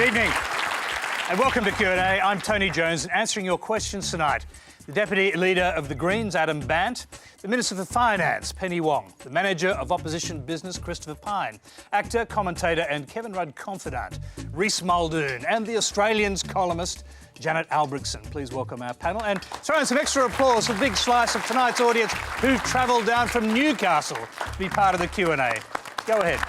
evening and welcome to Q&A. I'm Tony Jones and answering your questions tonight. The Deputy Leader of the Greens, Bandt, the Minister for Finance, Penny Wong, the Manager of Opposition Business, Christopher Pyne, actor, commentator and Kevin Rudd confidant, Rhys Muldoon, and the Australian's columnist, Janet Albrechtsen. Please welcome our panel and throw in some extra applause for a big slice of tonight's audience who've travelled down from Newcastle to be part of the Q&A. Go ahead.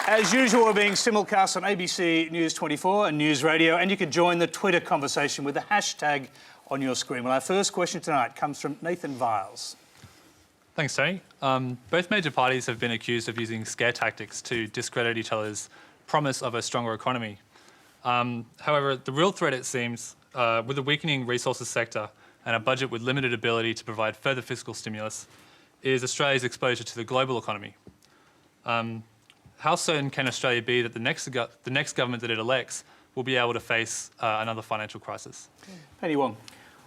As usual, we're being simulcast on ABC News 24 and News Radio, and you can join the Twitter conversation with the hashtag on your screen. Well, our first question tonight comes from Nathan Viles. Thanks, Tony. Both major parties have been accused of using scare tactics to discredit each other's promise of a stronger economy. However, the real threat, it seems, with a weakening resources sector and a budget with limited ability to provide further fiscal stimulus, is Australia's exposure to the global economy. How certain can Australia be that the next government that it elects will be able to face another financial crisis? Penny Wong.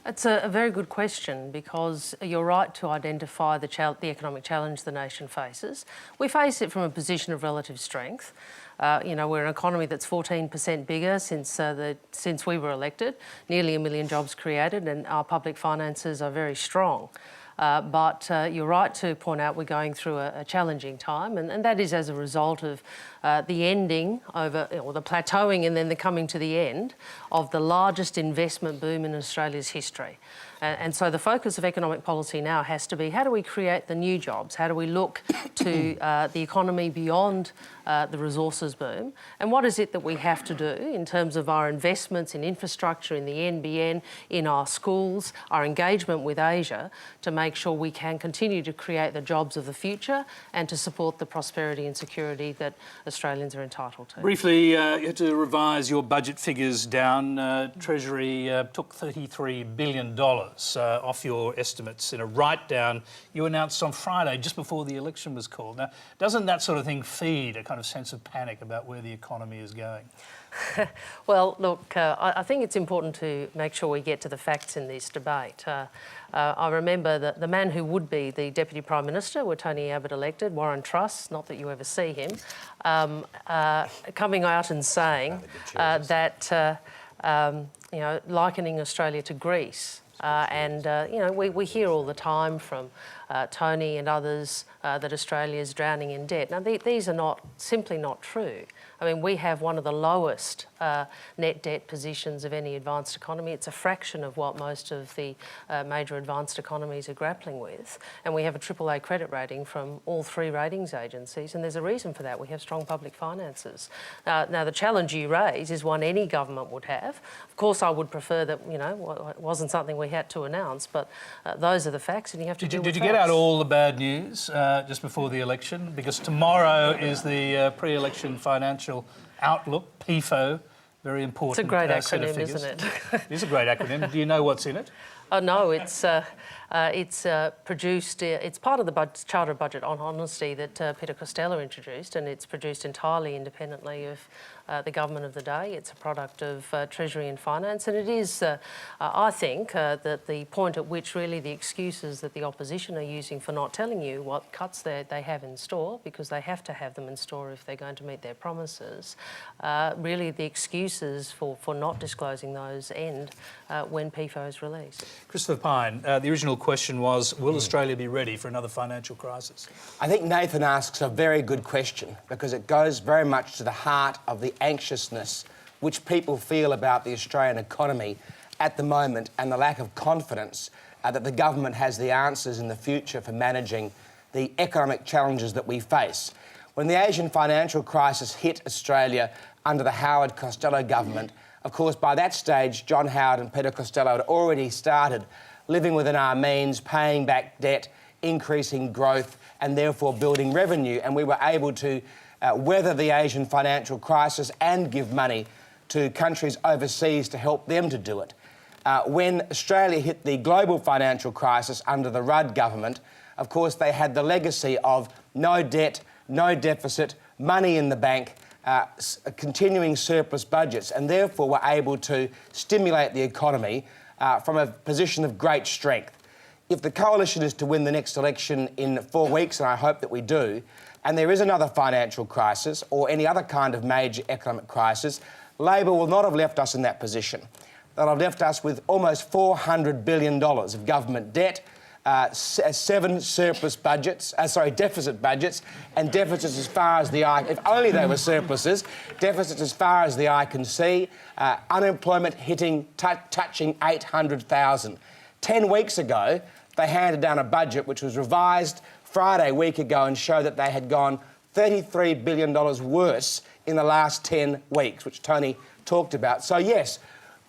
It's a very good question, because you're right to identify the economic challenge the nation faces. We face it from a position of relative strength. We're an economy that's 14% bigger since we were elected, nearly 1 million jobs created, and our public finances are very strong. But you're right to point out we're going through a challenging time, and that is as a result of the ending or the plateauing and then the coming to the end of the largest investment boom in Australia's history. And so the focus of economic policy now has to be, how do we create the new jobs? How do we look to the economy beyond the resources boom? And what is it that we have to do in terms of our investments in infrastructure, in the NBN, in our schools, our engagement with Asia, to make sure we can continue to create the jobs of the future and to support the prosperity and security that Australians are entitled to? Briefly, you had to revise your budget figures down. Treasury took $33 billion off your estimates in a write-down you announced on Friday, just before the election was called. Now, doesn't that sort of thing feed a kind of sense of panic about where the economy is going? Well, look, I think it's important to make sure we get to the facts in this debate. I remember that the man who would be the Deputy Prime Minister, were Tony Abbott elected, Warren Truss, not that you ever see him, coming out and saying that, likening Australia to Greece. We hear all the time from Tony and others that Australia is drowning in debt. Now, these are simply not true. I mean, we have one of the lowest net debt positions of any advanced economy. It's a fraction of what most of the major advanced economies are grappling with. And we have a AAA credit rating from all 3 ratings agencies, and there's a reason for that. We have strong public finances. Now, the challenge you raise is one any government would have. Of course, I would prefer that, it wasn't something we had to announce, but those are the facts, and you have to deal with Did you get out all the bad news just before the election? Because tomorrow is the pre-election financial outlook, PFO, very important. It's a great acronym, isn't it? It is a great acronym. Do you know what's in it? Oh, no, it's produced, it's part of the Charter of Budget on Honesty that Peter Costello introduced, and it's produced entirely independently of the government of the day. It's a product of Treasury and Finance, and it is, I think, that the point at which really the excuses that the opposition are using for not telling you what cuts they have in store, because they have to have them in store if they're going to meet their promises, really the excuses for not disclosing those end when PFO is released. Christopher Pyne, the original question was, will Australia be ready for another financial crisis? I think Nathan asks a very good question, because it goes very much to the heart of the anxiousness which people feel about the Australian economy at the moment, and the lack of confidence that the government has the answers in the future for managing the economic challenges that we face. When the Asian financial crisis hit Australia under the Howard-Costello government, of course, by that stage, John Howard and Peter Costello had already started living within our means, paying back debt, increasing growth, and therefore building revenue. And we were able to weather the Asian financial crisis and give money to countries overseas to help them to do it. When Australia hit the global financial crisis under the Rudd government, of course, they had the legacy of no debt, no deficit, money in the bank, continuing surplus budgets, and therefore were able to stimulate the economy from a position of great strength. if the coalition is to win the next election in 4 weeks, and I hope that we do, and there is another financial crisis or any other kind of major economic crisis, Labor will not have left us in that position. They'll have left us with almost $400 billion of government debt, 7 deficit budgets, and deficits as far as the eye... If only they were surpluses, deficits as far as the eye can see, unemployment touching 800,000. 10 weeks ago, they handed down a budget which was revised Friday a week ago and showed that they had gone $33 billion worse in the last 10 weeks, which Tony talked about. So, yes,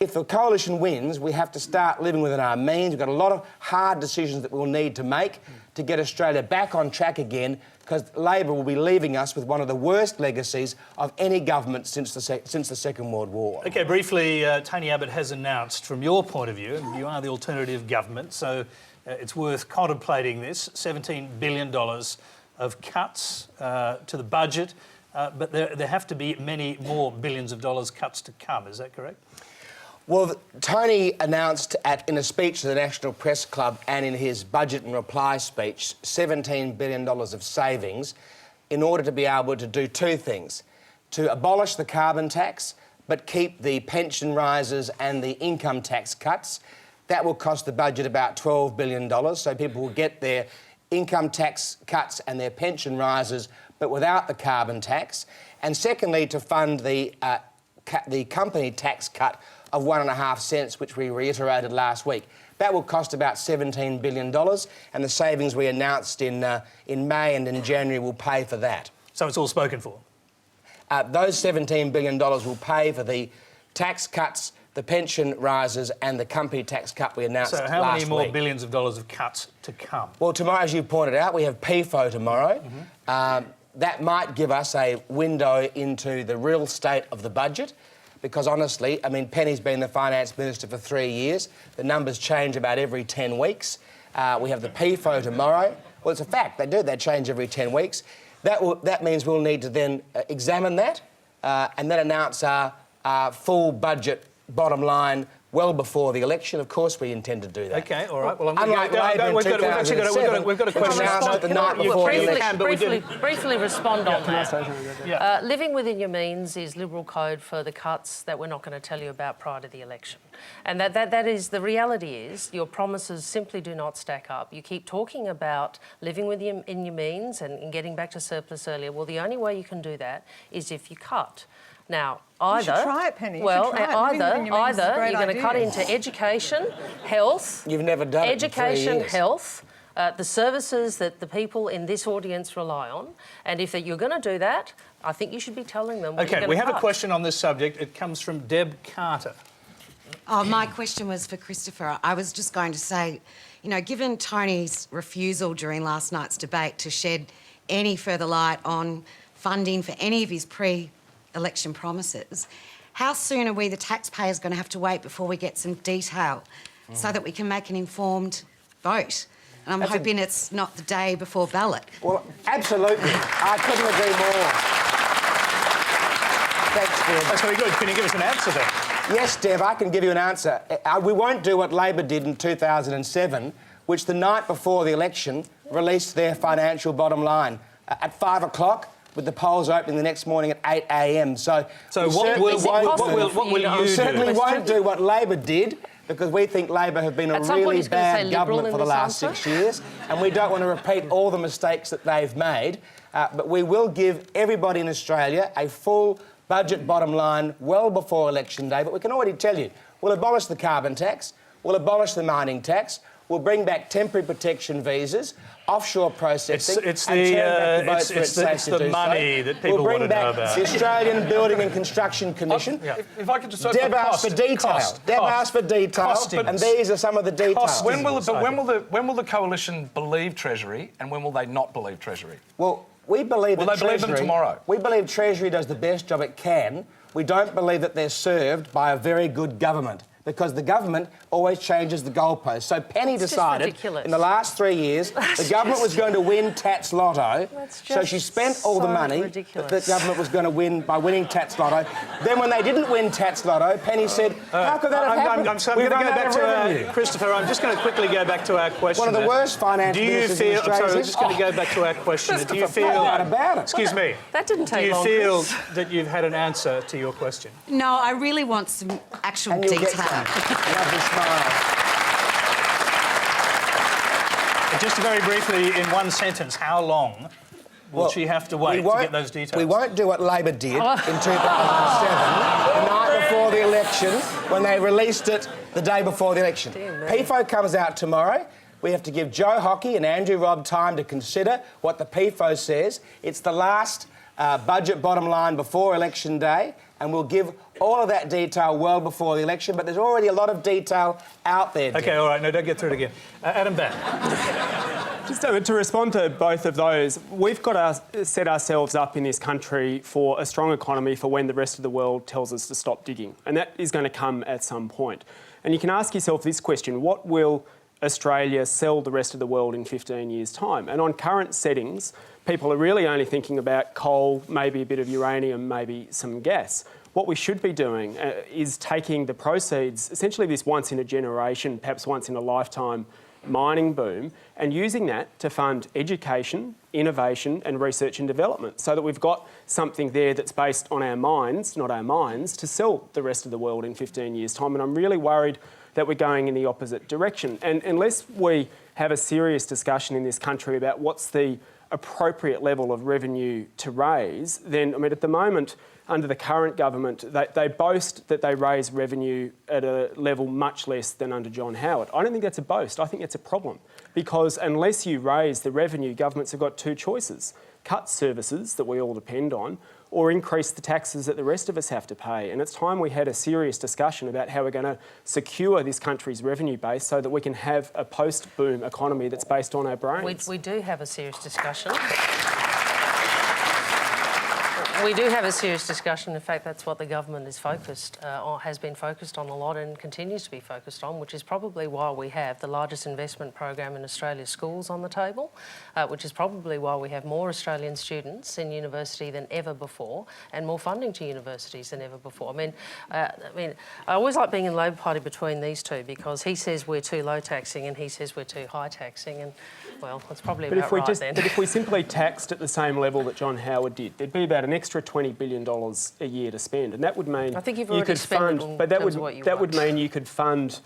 if the coalition wins, we have to start living within our means. We've got a lot of hard decisions that we'll need to make to get Australia back on track again, because Labor will be leaving us with one of the worst legacies of any government since the Second World War. OK, briefly, Tony Abbott has announced, from your point of view, and you are the alternative government, so it's worth contemplating this, $17 billion of cuts to the budget, but there have to be many more billions of dollars cuts to come. Is that correct? Well, Tony announced in a speech to the National Press Club and in his budget and reply speech $17 billion of savings in order to be able to do 2 things: to abolish the carbon tax but keep the pension rises and the income tax cuts. That will cost the budget about $12 billion, so people will get their income tax cuts and their pension rises but without the carbon tax. And secondly, to fund the company tax cut of 1.5 cents, which we reiterated last week. That will cost about $17 billion, and the savings we announced in May and in January will pay for that. So it's all spoken for? Those $17 billion will pay for the tax cuts, the pension rises and the company tax cut we announced last week. So how many more billions of dollars of cuts to come? Well, tomorrow, as you pointed out, we have PFO tomorrow. That might give us a window into the real state of the budget, because honestly, I mean, Penny's been the finance minister for 3 years. The numbers change about every 10 weeks. We have the PFO tomorrow. Well, it's a fact. They do. They change every 10 weeks. That means we'll need to then examine that and then announce our full budget bottom line well before the election. Of course, we intend to do that. OK, all right. Well, unlike Labor in 2007, we've got a question announced the night before the election. Briefly respond on that. Living within your means is Liberal code for the cuts that we're not going to tell you about prior to the election. And that is, the reality is, your promises simply do not stack up. You keep talking about living within your means and getting back to surplus earlier. Well, the only way you can do that is if you cut. Now, either... You should try it, Penny. Well, either you're going to cut into education, health... You've never done education, it in 3 years. health, the services that the people in this audience rely on. And if you're going to do that, I think you should be telling them what you're going to cut. OK, we have a question on this subject. It comes from Deb Carter. Oh, my question was for Christopher. I was just going to say, you know, given Tony's refusal during last night's debate to shed any further light on funding for any of his pre-election promises, how soon are we, the taxpayers, going to have to wait before we get some detail so that we can make an informed vote? And I'm hoping it's not the day before ballot. Well, absolutely. I couldn't agree more. Thanks, Deb. That's very good. Can you give us an answer then? Yes, Deb, I can give you an answer. We won't do what Labor did in 2007, which the night before the election released their financial bottom line at 5 o'clock, with the polls opening the next morning at 8 a.m. So what will you do? We certainly won't do what Labor did, because we think Labor have been a really bad government for the last 6 years, and we don't want to repeat all the mistakes that they've made. But we will give everybody in Australia a full budget bottom line well before election day. But we can already tell you, we'll abolish the carbon tax, we'll abolish the mining tax, we'll bring back temporary protection visas, offshore processing, it's the money that people want to know about. The Australian Building and Construction Commission. If I could just... Deb asked for detail. Deb asked for detail, and these are some of the details. When will the coalition believe Treasury, and when will they not believe Treasury? Well, we believe Will that they believe them tomorrow? We believe Treasury does the best job it can. We don't believe that they're served by a very good government, because the government always changes the goalposts. So Penny decided in the last 3 years the government was going to win Tats Lotto, so she spent all the money that the government was going to win by winning Tats Lotto. Then when they didn't win Tats Lotto, Penny said, how could that have happened? I'm going to go back to Christopher. I'm just going to quickly go back to our question. One of the worst finance ministers in Australia. I'm just going to go back to our question. Do you feel... Excuse me. That didn't take long. Do you feel that you've had an answer to your question? No, I really want some actual detail. Lovely smile. Just very briefly, in one sentence, how long will she have to wait to get those details? We won't do what Labor did in 2007, the night before the election, when they released it the day before the election. PFO comes out tomorrow. We have to give Joe Hockey and Andrew Robb time to consider what the PFO says. It's the last budget bottom line before election day, and we'll give all of that detail well before the election, but there's already a lot of detail out there. OK, all right, no, don't get through it again. Adam Bandt. Just to respond to both of those, we've got to set ourselves up in this country for a strong economy for when the rest of the world tells us to stop digging, and that is going to come at some point. And you can ask yourself this question: what will Australia sell the rest of the world in 15 years' time? And on current settings, people are really only thinking about coal, maybe a bit of uranium, maybe some gas. What we should be doing is taking the proceeds, essentially this once-in-a-generation, perhaps once-in-a-lifetime mining boom, and using that to fund education, innovation and research and development, so that we've got something there that's based on our minds, not our minds, to sell the rest of the world in 15 years' time. And I'm really worried that we're going in the opposite direction. And unless we have a serious discussion in this country about what's the appropriate level of revenue to raise, then, I mean, at the moment, under the current government, they boast that they raise revenue at a level much less than under John Howard. I don't think that's a boast. I think that's a problem. Because unless you raise the revenue, governments have got two choices: cut services that we all depend on, or increase the taxes that the rest of us have to pay. And it's time we had a serious discussion about how we're going to secure this country's revenue base so that we can have a post-boom economy that's based on our brains. We do have a serious discussion. We do have a serious discussion. In fact, that's what the government is focused or has been focused on a lot and continues to be focused on, which is probably why we have the largest investment program in Australia's schools on the table, which is probably why we have more Australian students in university than ever before and more funding to universities than ever before. I always like being in the Labor Party between these two, because he says we're too low taxing and he says we're too high taxing, and, well, it's probably about right then. But if we simply taxed at the same level that John Howard did, there'd be about an extra $20 billion a year to spend, and that would mean I think you've already spent it on terms of what you would mean you could fund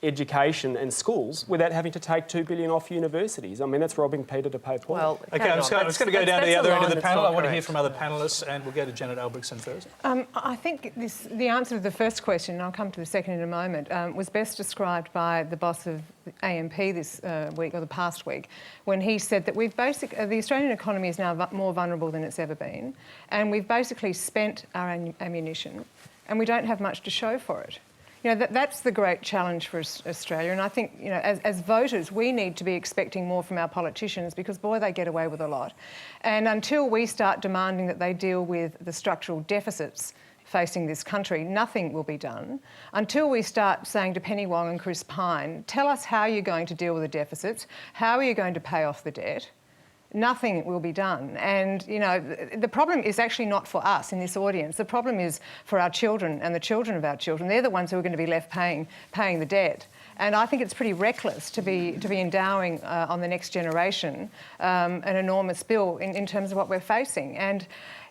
education and schools without having to take $2 billion off universities. I mean, that's robbing Peter to pay Paul. Well, OK, I'm just going to go down to the other end of the panel. I want to hear from other panellists, and we'll go to Janet Albrechtsen first. I think the answer to the first question, and I'll come to the second in a moment, was best described by the boss of AMP this week, or the past week, when he said that the Australian economy is now more vulnerable than it's ever been, and we've basically spent our ammunition, and we don't have much to show for it. You know, that's the great challenge for Australia, and I think, you know, as voters, we need to be expecting more from our politicians, because, boy, they get away with a lot. And until we start demanding that they deal with the structural deficits facing this country, nothing will be done. Until we start saying to Penny Wong and Chris Pyne, tell us how you're going to deal with the deficits, how are you going to pay off the debt, nothing will be done. And, you know, the problem is actually not for us in this audience. The problem is for our children and the children of our children. They're the ones who are going to be left paying the debt. And I think it's pretty reckless to be endowing on the next generation an enormous bill in terms of what we're facing. And,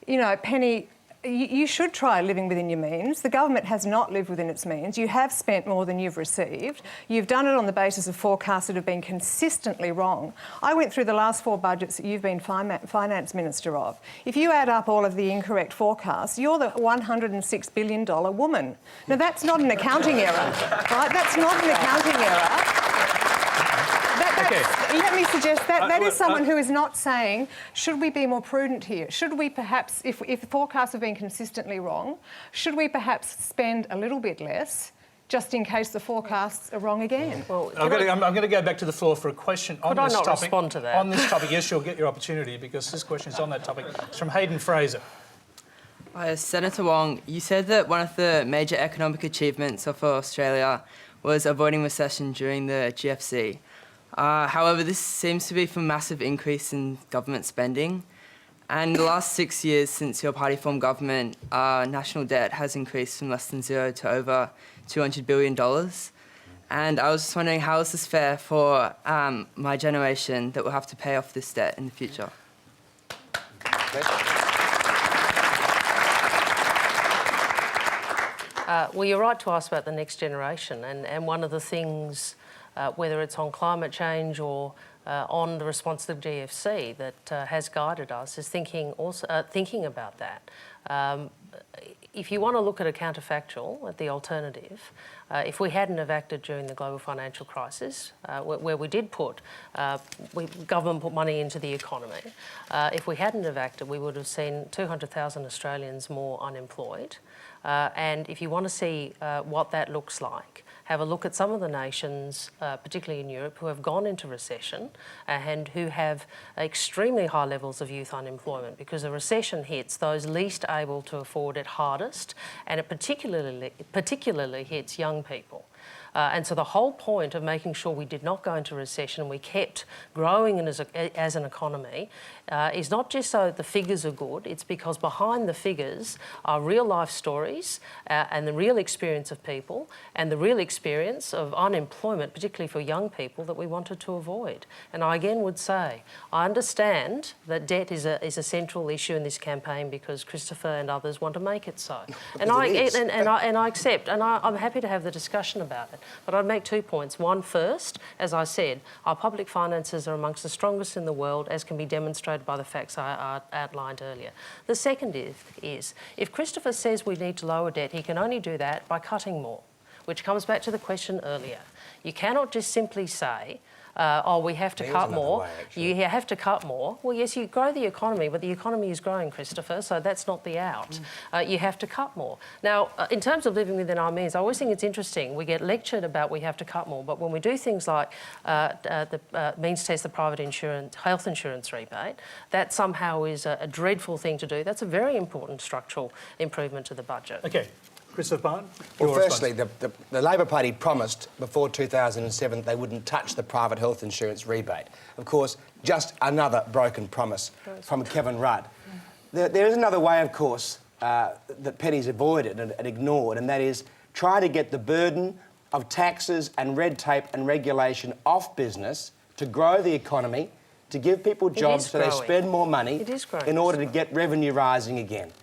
you know, Penny, you should try living within your means. The government has not lived within its means. You have spent more than you've received. You've done it on the basis of forecasts that have been consistently wrong. I went through the last 4 budgets that you've been finance minister of. If you add up all of the incorrect forecasts, you're the $106 billion woman. Now, that's not an accounting error, right? That's not an accounting error. Let me suggest that is someone who is not saying, should we be more prudent here? Should we perhaps, if the forecasts have been consistently wrong, should we perhaps spend a little bit less, just in case the forecasts are wrong again? Well, I'm going to go back to the floor for a question on this topic. Could I not respond to that? On this topic, yes, you'll get your opportunity, because this question is on that topic. It's from Hayden Fraser. Senator Wong, you said that one of the major economic achievements of Australia was avoiding recession during the GFC. However, this seems to be from a massive increase in government spending. And in the last 6 years since your party formed government, national debt has increased from less than zero to over $200 billion. And I was just wondering, how is this fair for my generation that will have to pay off this debt in the future? Well, you're right to ask about the next generation, and one of the things, whether it's on climate change or on the response to the GFC, that has guided us is thinking about that. If you want to look at a counterfactual, at the alternative, if we hadn't have acted during the global financial crisis, where we did put, government put money into the economy, if we hadn't have acted, we would have seen 200,000 Australians more unemployed. And if you want to see what that looks like, have a look at some of the nations, particularly in Europe, who have gone into recession and who have extremely high levels of youth unemployment, because a recession hits those least able to afford it hardest, and it particularly hits young people. And so the whole point of making sure we did not go into recession and we kept growing as an economy is not just so the figures are good, it's because behind the figures are real life stories and the real experience of people and the real experience of unemployment, particularly for young people, that we wanted to avoid. And I again would say, I understand that debt is a central issue in this campaign because Christopher and others want to make it so. And I accept, and I'm happy to have the discussion about it. But I'd make 2 points. One, first, as I said, our public finances are amongst the strongest in the world, as can be demonstrated by the facts I outlined earlier. The second is if Christopher says we need to lower debt, he can only do that by cutting more, which comes back to the question earlier. You cannot just simply say, we have to cut more. You have to cut more. Well, yes, you grow the economy, but the economy is growing, Christopher, so that's not the out. You have to cut more. Now, in terms of living within our means, I always think it's interesting. We get lectured about we have to cut more, but when we do things like the means test the private health insurance rebate, that somehow is a dreadful thing to do. That's a very important structural improvement to the budget. Okay. Christopher Pyne? Well, firstly, the Labor Party promised before 2007 they wouldn't touch the private health insurance rebate. Of course, just another broken promise from Kevin Rudd. There is another way, of course, that Penny's avoided and ignored, and that is try to get the burden of taxes and red tape and regulation off business to grow the economy, to give people jobs so they spend more money in order to get revenue rising again.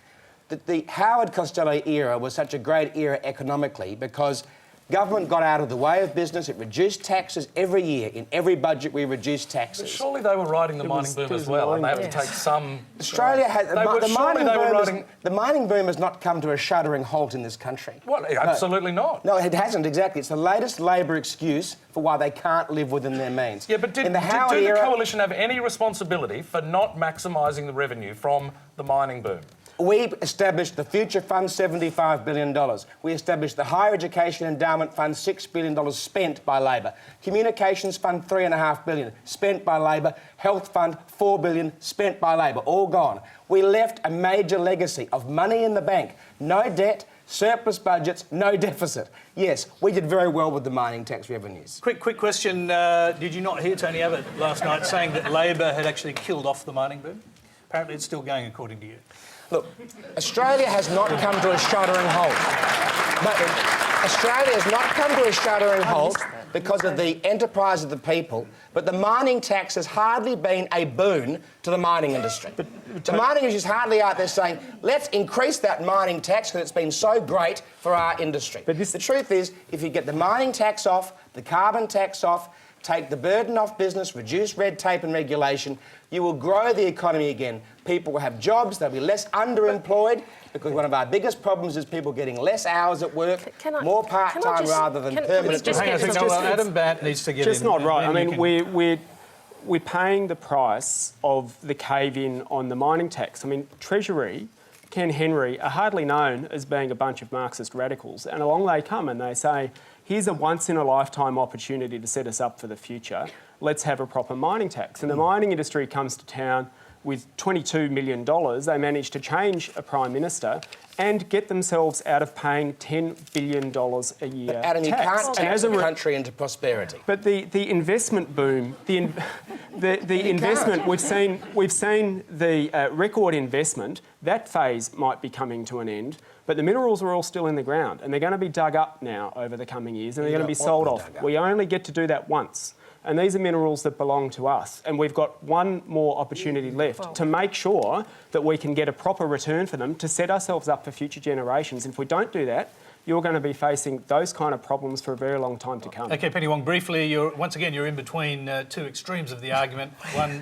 The Howard Costello era was such a great era economically because government got out of the way of business. It reduced taxes every year. In every budget, we reduced taxes. But surely they were riding the mining boom as well, and they had to take some... Australia had... The mining boom has not come to a shuddering halt in this country. What? Absolutely not. No, it hasn't, exactly. It's the latest Labor excuse for why they can't live within their means. Yeah, but did the Coalition have any responsibility for not maximising the revenue from the mining boom? We established the Future Fund, $75 billion. We established the Higher Education Endowment Fund, $6 billion spent by Labor. Communications Fund, $3.5 billion, spent by Labor. Health Fund, $4 billion, spent by Labor, all gone. We left a major legacy of money in the bank, no debt, surplus budgets, no deficit. Yes, we did very well with the mining tax revenues. Quick question. Did you not hear Tony Abbott last night saying that Labor had actually killed off the mining boom? Apparently it's still going, according to you. Look, Australia has not come to a shuddering halt. But Australia has not come to a shuddering halt because of the enterprise of the people, but the mining tax has hardly been a boon to the mining industry. The mining industry is hardly out there saying, let's increase that mining tax because it's been so great for our industry. But the truth is, if you get the mining tax off, the carbon tax off, take the burden off business, reduce red tape and regulation, you will grow the economy again. People will have jobs, they'll be less underemployed, because one of our biggest problems is people getting less hours at work, more part-time rather than permanent. Adam Bandt needs to get in. Just not right. I mean, we're paying the price of the cave-in on the mining tax. I mean, Treasury, Ken Henry, are hardly known as being a bunch of Marxist radicals, and along they come and they say, here's a once-in-a-lifetime opportunity to set us up for the future. Let's have a proper mining tax. And the mining industry comes to town with $22 million, they managed to change a Prime Minister and get themselves out of paying $10 billion a year Adam, you tax. can't tax the country into prosperity. But the investment boom, the investment, we've seen the record investment, that phase might be coming to an end, but the minerals are all still in the ground and they're going to be dug up now over the coming years and they're going to be sold off. We only get to do that once. And these are minerals that belong to us. And we've got one more opportunity left to make sure that we can get a proper return for them to set ourselves up for future generations. And if we don't do that, you're going to be facing those kind of problems for a very long time to come. OK, Penny Wong, briefly, you're in between two extremes of the argument.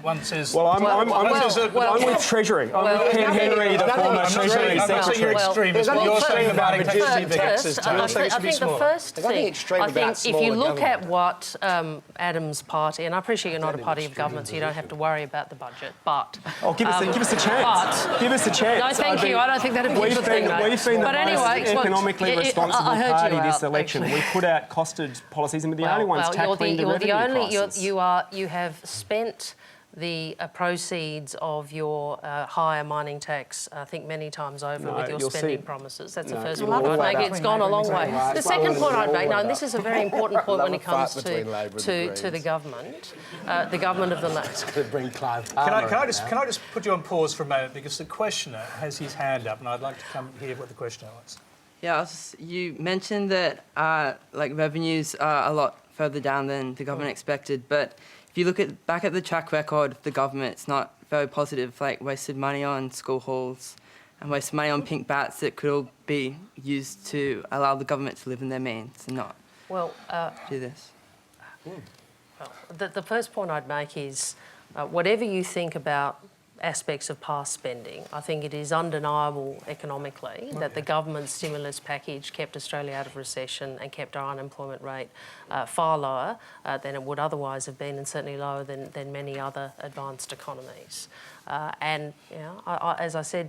One says... Well, I'm with Treasury. I'm with Ken Henry, the former Treasury Secretary. I'm not saying you're extremist, but you're saying about reducing the taxes too. I think the first thing, if you look at what Adam's party, and I appreciate you're not a party of government, so you don't have to worry about the budget, but... Oh, give us a chance. Give us a chance. No, thank you. I don't think that'd be a good thing, though. We've been the most economically responsible party this election. We put out costed policies and we're the only ones tackling the revenue crisis. You have spent the proceeds of your higher mining tax, I think, many times over with your spending promises. That's the first point I'd make. It's gone a long way. The second point I'd make, and this is a very important point when it comes to the government of the land. Can I just put you on pause for a moment, because the questioner has his hand up and I'd like to come hear what the questioner wants. Yeah, you mentioned that revenues are a lot further down than the government expected, but if you look back at the track record of the government, it's not very positive. Like, wasted money on school halls and wasted money on pink bats that could all be used to allow the government to live in their means and not do this. Well, the first point I'd make is whatever you think about aspects of past spending, I think it is undeniable economically that the government's stimulus package kept Australia out of recession and kept our unemployment rate far lower than it would otherwise have been, and certainly lower than many other advanced economies. And as I said,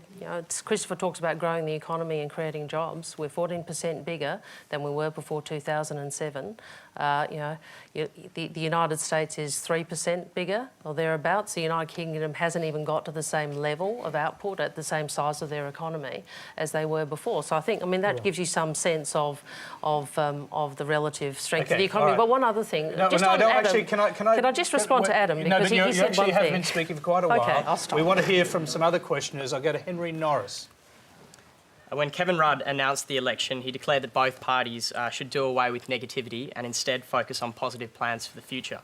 Christopher talks about growing the economy and creating jobs. We're 14% bigger than we were before 2007. The United States is 3% bigger or thereabouts. The United Kingdom hasn't even got to the same level of output at the same size of their economy as they were before. So I think, that gives you some sense of the relative strength of the economy. Right. But one other thing, can I just respond to Adam? Because you said actually one have thing. been speaking for quite a while. Okay, I'll stop. We want to hear from some other questioners. I'll go to Henry Norris. When Kevin Rudd announced the election, he declared that both parties should do away with negativity and instead focus on positive plans for the future.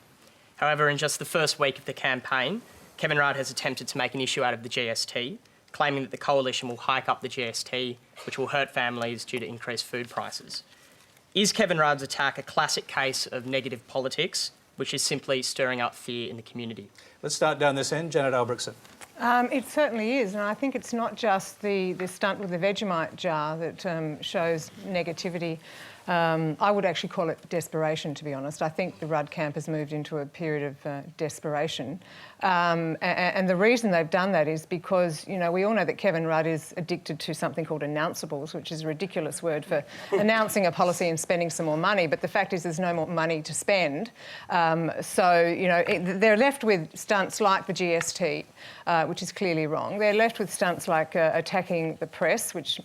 However, in just the first week of the campaign, Kevin Rudd has attempted to make an issue out of the GST, claiming that the coalition will hike up the GST, which will hurt families due to increased food prices. Is Kevin Rudd's attack a classic case of negative politics, which is simply stirring up fear in the community? Let's start down this end. Janet Albrechtsen. It certainly is, and I think it's not just the stunt with the Vegemite jar that shows negativity. I would actually call it desperation, to be honest. I think the Rudd camp has moved into a period of desperation. And the reason they've done that is because, we all know that Kevin Rudd is addicted to something called announceables, which is a ridiculous word for announcing a policy and spending some more money. But the fact is there's no more money to spend. They're left with stunts like the GST, which is clearly wrong. They're left with stunts like attacking the press, which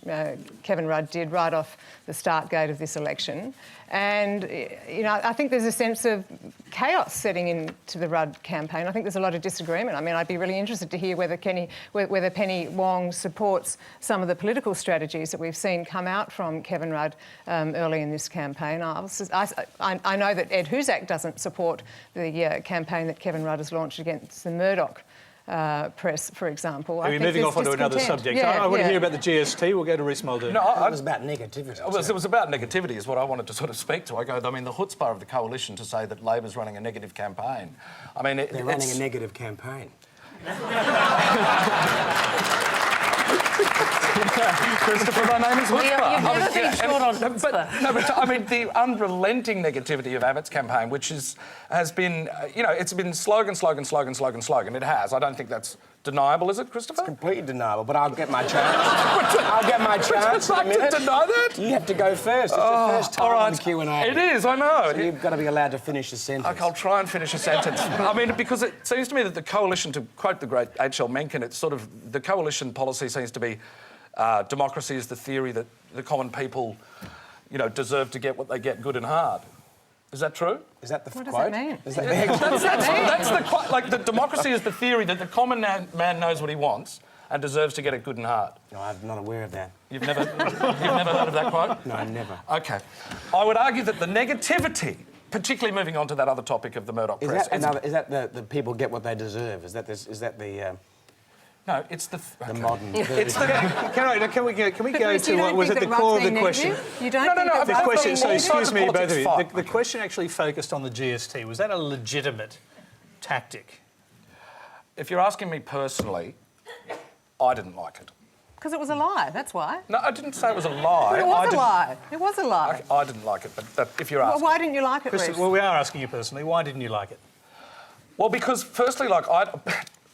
Kevin Rudd did right off the start gate of this election. And, I think there's a sense of chaos setting into the Rudd campaign. I think there's a lot of disagreement. I'd be really interested to hear whether Penny Wong supports some of the political strategies that we've seen come out from Kevin Rudd early in this campaign. I know that Ed Husak doesn't support the campaign that Kevin Rudd has launched against the Murdoch press, for example. We're moving off onto another subject. I want to hear about the GST. We'll go to Rhys Muldoon. No, it was about negativity. It was about negativity is what I wanted to sort of speak to. The chutzpah of the coalition to say that Labor's running a negative campaign. They're running a negative campaign. Christopher, my name is Chutzpah. You've never been short on chutzpah. But I mean, the unrelenting negativity of Abbott's campaign, which has been, it's been slogan. It has. I don't think that's deniable, is it, Christopher? Completely deniable, but I'll get my chance. I'll get my chance in a Would you like minute. to deny that? You have to go first. It's the first time on Q&A. It is, I know. So you've got to be allowed to finish the sentence. Okay, I'll try and finish a sentence. I mean, because it seems to me that the coalition, to quote the great H.L. Mencken, it's sort of the coalition policy seems to be democracy is the theory that the common people, deserve to get what they get good and hard. Is that true? Is that the What quote? does that mean? Is that That's the quote. Like, the democracy is the theory that the common man knows what he wants and deserves to get it good and hard. No, I'm not aware of that. You've never heard of that quote? No, never. OK. I would argue that the negativity, particularly moving on to that other topic of the Murdoch press... Is that the people get what they deserve? Is that the... No, it's the modern... It's the... Can we go Chris, to you what don't was think at the that core of Rod's the being question? negative? You don't No, think that no, The Rod's question, being so negative? excuse me, both of Politics, you. fine. The question actually focused on the GST. Was that a legitimate tactic? If you're asking me personally, I didn't like it. Because it was a lie, that's why. No, I didn't say it was a lie. But it was a lie. It was a lie. I didn't like it, but if you're Well, asking... why didn't you like it, Chris, Rhys? well, we are asking you personally. Why didn't you like it? Well, because firstly, like,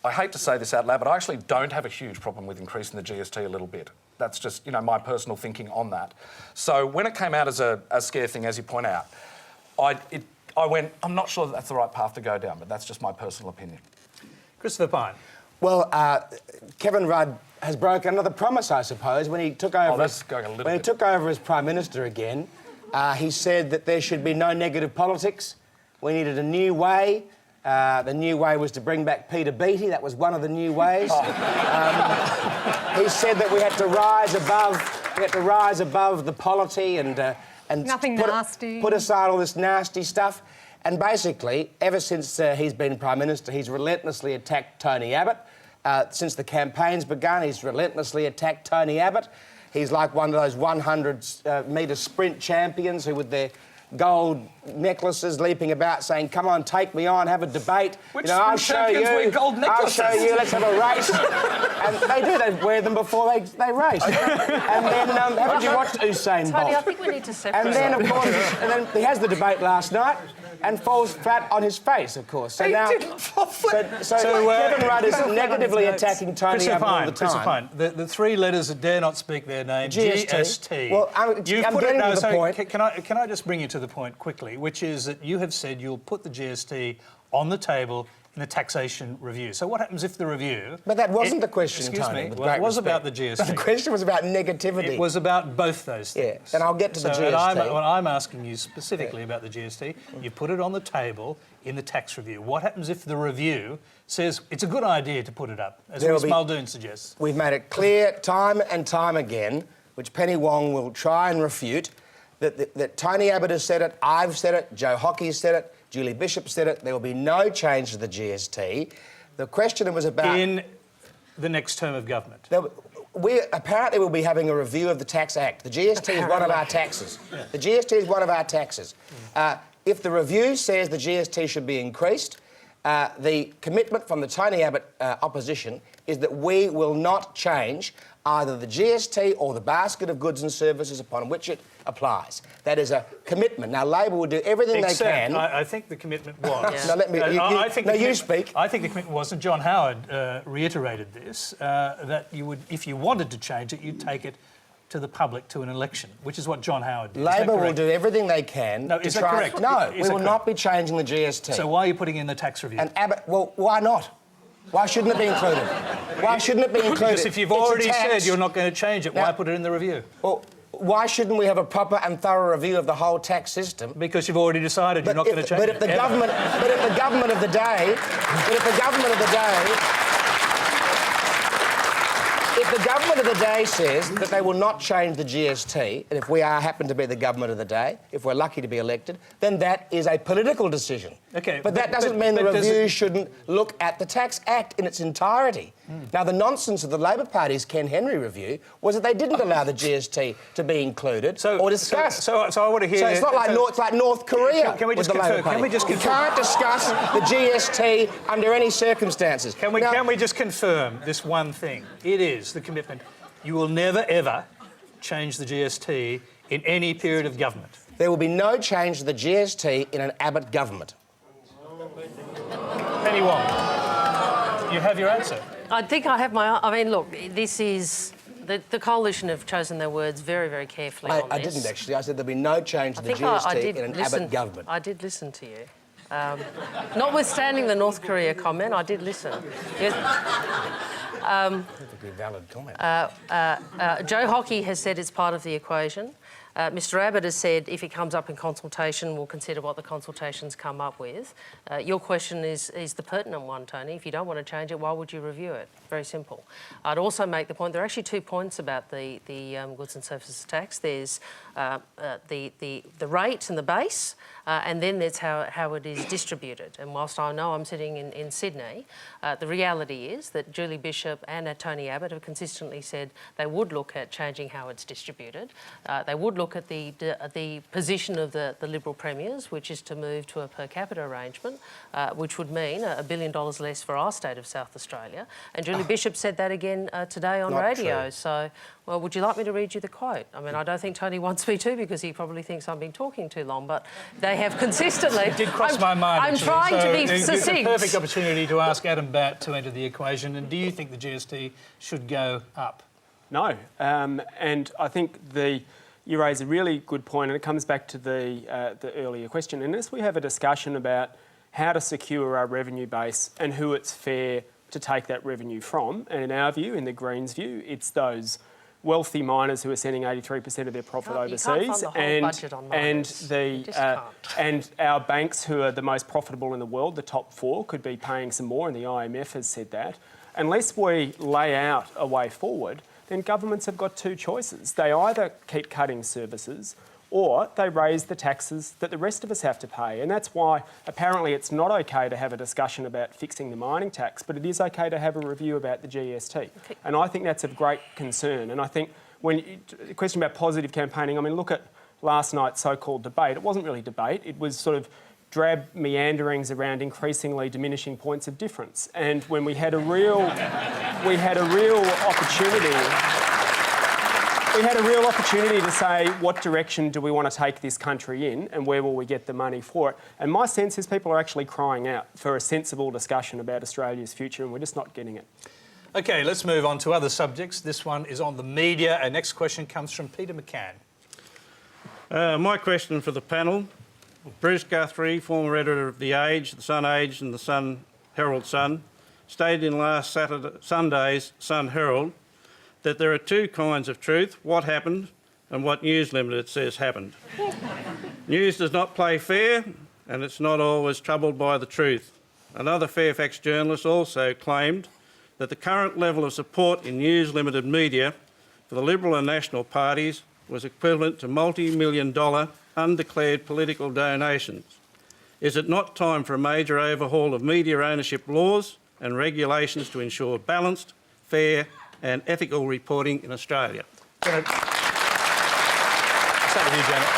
I hate to say this out loud, but I actually don't have a huge problem with increasing the GST a little bit. That's just, my personal thinking on that. So when it came out as a scare thing, as you point out, I went, I'm not sure that's the right path to go down, but that's just my personal opinion. Christopher Pyne. Well, Kevin Rudd has broken another promise, I suppose, when he took over. He took over as Prime Minister again. He said that there should be no negative politics. We needed a new way. The new way was to bring back Peter Beattie. That was one of the new ways. He said that we had to rise above the polity and Nothing nasty. Put aside all this nasty stuff. And basically, ever since he's been Prime Minister, he's relentlessly attacked Tony Abbott. Since the campaign's begun, he's relentlessly attacked Tony Abbott. He's like one of those 100-metre sprint champions who, with their gold necklaces, leaping about saying, come on, take me on, have a debate. I'll show you. Wear gold necklaces? I'll show you, let's have a race. And they do, they wear them before they race. And then, haven't you watched Usain Bolt? Tony, I think we need to separate. And then, of course, he has the debate last night and falls flat on his face, of course. So now, Kevin Rudd is negatively attacking Tony Abbott all the time. Christopher Pyne, the three letters that dare not speak their name, GST. Well, I'm getting to the point. Can I just bring you to the point quickly, which is that you have said you'll put the GST on the table in the taxation review. So what happens if the review... But that wasn't the question, excuse Tony. me. Well, it was about the GST. The question was about negativity. It was about both those things. Yeah, and I'll get to the GST. I'm asking you specifically about the GST. You put it on the table in the tax review. What happens if the review says it's a good idea to put it up, as Muldoon suggests? We've made it clear time and time again, which Penny Wong will try and refute, that Tony Abbott has said it, I've said it, Joe Hockey said it, Julie Bishop said it, there will be no change to the GST. The question was about... In the next term of government. We apparently will be having a review of the Tax Act. The GST is one of our taxes. Yeah. The GST is one of our taxes. If the review says the GST should be increased, the commitment from the Tony Abbott opposition is that we will not change either the GST or the basket of goods and services upon which it applies. That is a commitment. Now, Labor will do everything they can... I think the commitment was... Now, let me... you speak. I think the commitment was, and John Howard reiterated this, that you would, if you wanted to change it, you'd take it to the public to an election, which is what John Howard did. Labor will do everything they can to is that try... correct? No, we will not be changing the GST. So why are you putting in the tax review? And Abbott... Well, why not? Why shouldn't it be included? Why shouldn't it be included? Because if you've already said you're not going to change it, why put it in the review? Well, why shouldn't we have a proper and thorough review of the whole tax system? Because you've already decided you're not going to change it. But if the government of the day... If the government of the day says that they will not change the GST, and if we happen to be the government of the day, if we're lucky to be elected, then that is a political decision. Okay, but that doesn't mean the review shouldn't look at the Tax Act in its entirety. Now, the nonsense of the Labor Party's Ken Henry review was that they didn't allow the GST to be included or discussed. So I want to hear... So it's not like it's like North Korea. Can we just confirm? You can't discuss the GST under any circumstances. Can we just confirm this one thing? It is the commitment You will never, ever change the GST in any period of government. There will be no change to the GST in an Abbott government. Penny Wong, you have your answer. I think I have my... I mean, look, this is... The coalition have chosen their words very, very carefully on this. I didn't actually. I said there'll be no change to the GST in an Abbott government. I did listen to you. Notwithstanding the North Korea comment, I did listen. Yes. Perfectly valid comment. Joe Hockey has said it's part of the equation. Mr Abbott has said if it comes up in consultation, we'll consider what the consultations come up with. Your question is the pertinent one, Tony. If you don't want to change it, why would you review it? Very simple. I'd also make the point, there are actually 2 points about the goods and services tax. There's the rate and the base, and then there's how it is distributed. And whilst I know I'm sitting in Sydney, the reality is that Julie Bishop and Tony Abbott have consistently said they would look at changing how it's distributed. They would look at the position of the Liberal premiers, which is to move to a per capita arrangement, which would mean $1 billion less for our state of South Australia. And Julie Bishop said that again today on radio. True. So, well, would you like me to read you the quote? I mean, I don't think Tony wants me to because he probably thinks I've been talking too long, but they have consistently... It did cross my mind, I'm actually. trying to be It's succinct. a perfect opportunity to ask Adam Bandt to enter the equation. And do you think the GST should go up? No. And I think you raise a really good point, and it comes back to the earlier question. And as we have a discussion about how to secure our revenue base and who it's fair to take that revenue from, and in our view, in the Greens' view, it's those wealthy miners who are sending 83% of their profit overseas, and our banks who are the most profitable in the world, the top 4, could be paying some more, and the IMF has said that. Unless we lay out a way forward, then governments have got 2 choices. They either keep cutting services or they raise the taxes that the rest of us have to pay. And that's why apparently it's not okay to have a discussion about fixing the mining tax, but it is okay to have a review about the GST. Okay. And I think that's of great concern. And I think the question about positive campaigning, I mean, look at last night's so-called debate. It wasn't really debate. It was sort of drab meanderings around increasingly diminishing points of difference. And when we had a real opportunity to say what direction do we want to take this country in and where will we get the money for it. And my sense is people are actually crying out for a sensible discussion about Australia's future, and we're just not getting it. OK, let's move on to other subjects. This one is on the media. Our next question comes from Peter McCann. My question for the panel. Bruce Guthrie, former editor of The Age, The Sun Age and The Sun Herald Sun, stated in last Sunday's Sun Herald that there are 2 kinds of truth, what happened and what News Limited says happened. News does not play fair and it's not always troubled by the truth. Another Fairfax journalist also claimed that the current level of support in News Limited media for the Liberal and National parties was equivalent to multi-million-dollar undeclared political donations. Is it not time for a major overhaul of media ownership laws and regulations to ensure balanced, fair and ethical reporting in Australia? I'll start with you, Janet.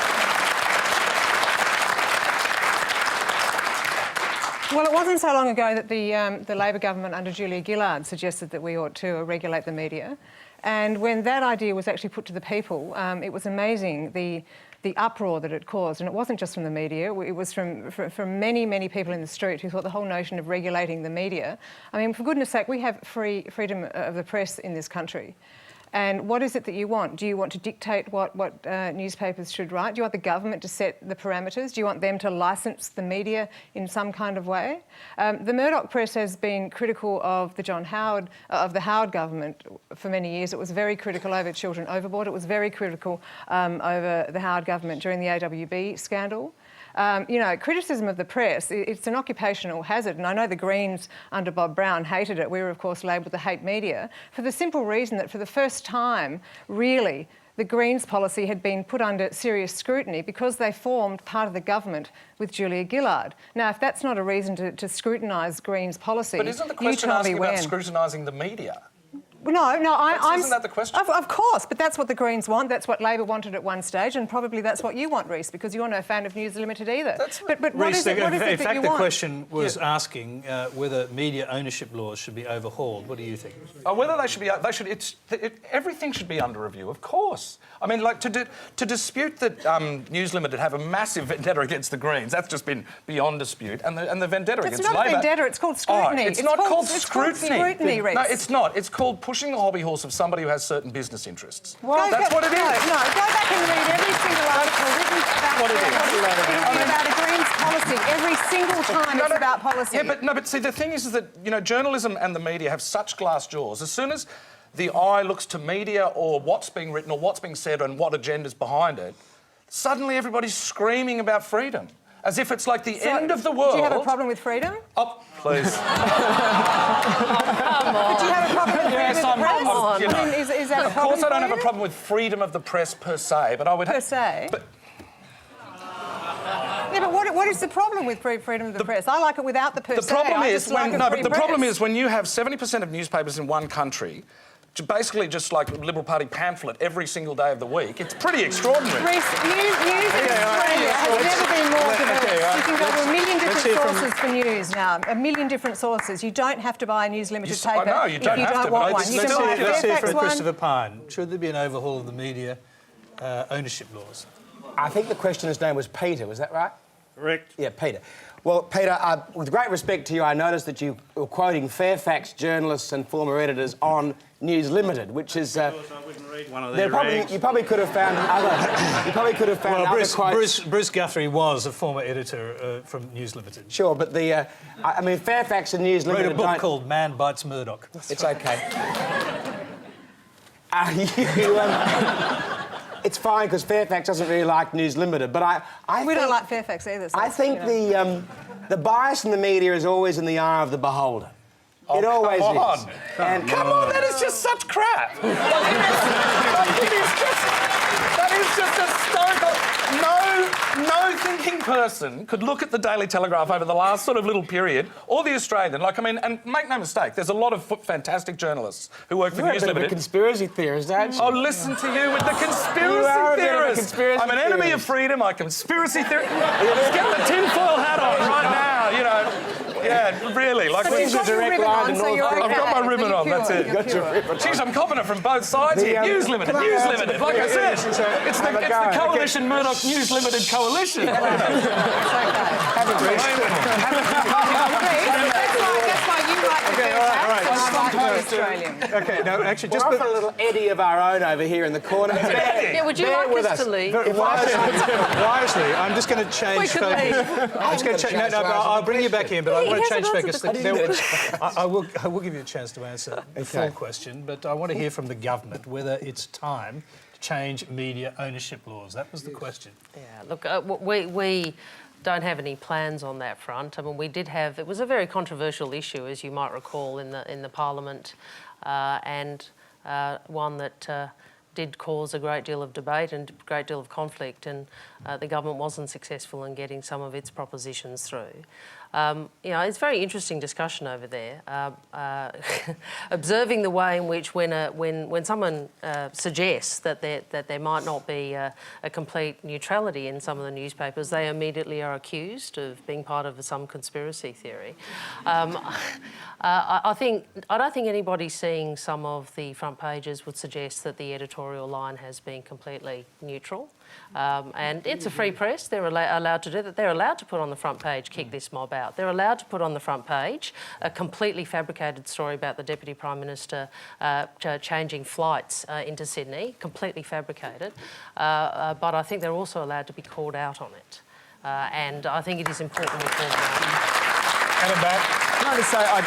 Well, it wasn't so long ago that the Labor government under Julia Gillard suggested that we ought to regulate the media. And when that idea was actually put to the people, it was amazing the uproar that it caused. And it wasn't just from the media, it was from many, many people in the street who thought the whole notion of regulating the media... I mean, for goodness sake, we have freedom of the press in this country. And what is it that you want? Do you want to dictate what newspapers should write? Do you want the government to set the parameters? Do you want them to licence the media in some kind of way? The Murdoch press has been critical of the Howard government for many years. It was very critical over Children Overboard. It was very critical over the Howard government during the AWB scandal. You know, criticism of the press, it's an occupational hazard, and I know the Greens under Bob Brown hated it. We were, of course, labelled the hate media for the simple reason that for the first time, really, the Greens policy had been put under serious scrutiny because they formed part of the government with Julia Gillard. Now, if that's not a reason to scrutinise Greens policy, but isn't the question asking about scrutinising the media? Isn't that the question? Of course, but that's what the Greens want. That's what Labor wanted at one stage, and probably that's what you want, Rhys, because you're no fan of News Limited either. But what Rhys, is it in that you fact, the want? question was asking whether media ownership laws should be overhauled. What do you think? Whether they should be, everything should be under review, of course. I mean, like to dispute that News Limited have a massive vendetta against the Greens, that's just been beyond dispute, and the vendetta against Labor. It's not a vendetta. It's called scrutiny. It's not called scrutiny. It's called scrutiny, Rhys. No, it's not. It's called pushing the hobby horse of somebody who has certain business interests. Well, that's what it is. No, go back and read every single article written about a Greens policy. Every single time it's about policy. Yeah, but see, the thing is that, you know, journalism and the media have such glass jaws. As soon as the eye looks to media or what's being written or what's being said and what agenda's behind it, suddenly everybody's screaming about freedom. As if it's like the end of the world. Do you have a problem with freedom? Oh, please. Come on. But do you have a problem with freedom of the press? You know, I mean, is that a problem? Of course I don't for have a you? problem with freedom of the press per se, but I would... Per se? But, yeah, but what is the problem with freedom of the press? I like it without the per se. the problem I is just like when... a No, free but the problem press. is when you have 70% of newspapers in one country, basically just like a Liberal Party pamphlet every single day of the week, it's pretty extraordinary. Rhys, news in Australia has never been more diverse. You can go to a million different sources for news now. A million different sources. You don't have to buy a News Limited paper I know, you don't if you have don't to, want but one. You can buy a Let's hear Fairfax from one. Christopher Pyne. Should there be an overhaul of the media ownership laws? I think the questioner's name was Peter, was that right? Correct. Yeah, Peter. Well, Peter, with great respect to you, I noticed that you were quoting Fairfax journalists and former editors on News Limited, which is... I wouldn't read one of their you probably could have found other... You probably could have found other quotes... Bruce Guthrie was a former editor from News Limited. Sure, but the... I mean, Fairfax and News Limited... Wrote a book called Man Bites Murdoch. It's OK. It's fine, because Fairfax doesn't really like News Limited, but I We think, don't like Fairfax either. So I think the bias in the media is always in the eye of the beholder. It always come on. is. And Come on, that is just such crap. That is just hysterical. No thinking person could look at the Daily Telegraph over the last sort of little period, or the Australian. Like, I mean, and make no mistake, there's a lot of fantastic journalists who work for You're News a bit of a Limited. conspiracy theorist, aren't you? Oh, listen to you with the conspiracy You are a bit of a theorist. conspiracy I'm an enemy of theorist. freedom. I conspiracy theorist. Just get the tinfoil hat on right now. You know. Yeah, really. Like, But you've got your direct ribbon line on, to so North you're Korea. okay. I've got my ribbon So on, you're that's pure. it. You're pure. Jeez, I'm confident from both sides here. News Limited, can I News ask- Limited. Like I said, it's the Coalition Murdoch News Limited coalition. That's why you like the Fairfax and I like the Australian. OK, no, actually, We're just... off a little eddy of our own over here in the corner. Yeah, would you Bear like with us to leave? Wisely, I'm just going to change We could focus. leave. I'm just going to change. No, but I'll bring you back in, but I He want to change hasn't focus. answered the I will give you a chance to answer the full question, but I want to hear from the government whether it's time to change media ownership laws. That was the question. Yeah, look, we don't have any plans on that front. I mean, we did have... It was a very controversial issue, as you might recall, in the Parliament, and one that did cause a great deal of debate and a great deal of conflict, and the government wasn't successful in getting some of its propositions through. You know, it's a very interesting discussion over there. Observing the way in which when someone suggests that there might not be a complete neutrality in some of the newspapers, they immediately are accused of being part of some conspiracy theory. I don't think anybody seeing some of the front pages would suggest that the editorial line has been completely neutral. And it's a free press. They're allowed to do that. They're allowed to put on the front page, kick this mob out. They're allowed to put on the front page a completely fabricated story about the Deputy Prime Minister changing flights into Sydney, completely fabricated. But I think they're also allowed to be called out on it. And I think it is important we call them out. Adam Bandt. Can I just say, I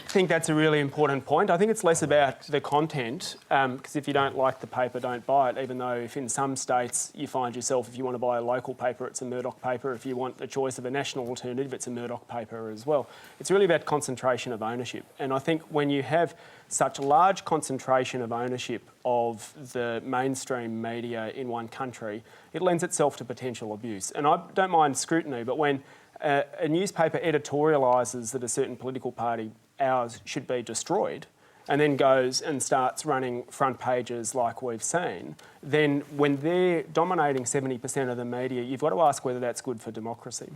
think that's a really important point. I think it's less about the content, because if you don't like the paper, don't buy it, even though if in some states you find yourself, if you want to buy a local paper, it's a Murdoch paper. If you want the choice of a national alternative, it's a Murdoch paper as well. It's really about concentration of ownership. And I think when you have such large concentration of ownership of the mainstream media in one country, it lends itself to potential abuse. And I don't mind scrutiny, but when a newspaper editorialises that a certain political party, ours, should be destroyed, and then goes and starts running front pages like we've seen, then when they're dominating 70% of the media, you've got to ask whether that's good for democracy.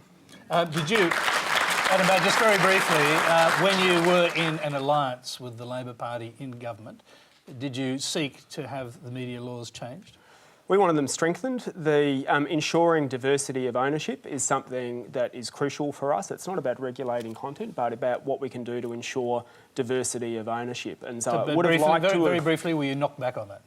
Did you, Adam Bandt, just very briefly, when you were in an alliance with the Labor Party in government, did you seek to have the media laws changed? We wanted them strengthened. The ensuring diversity of ownership is something that is crucial for us. It's not about regulating content, but about what we can do to ensure diversity of ownership. And so I would have liked to very briefly, will you knock back on that?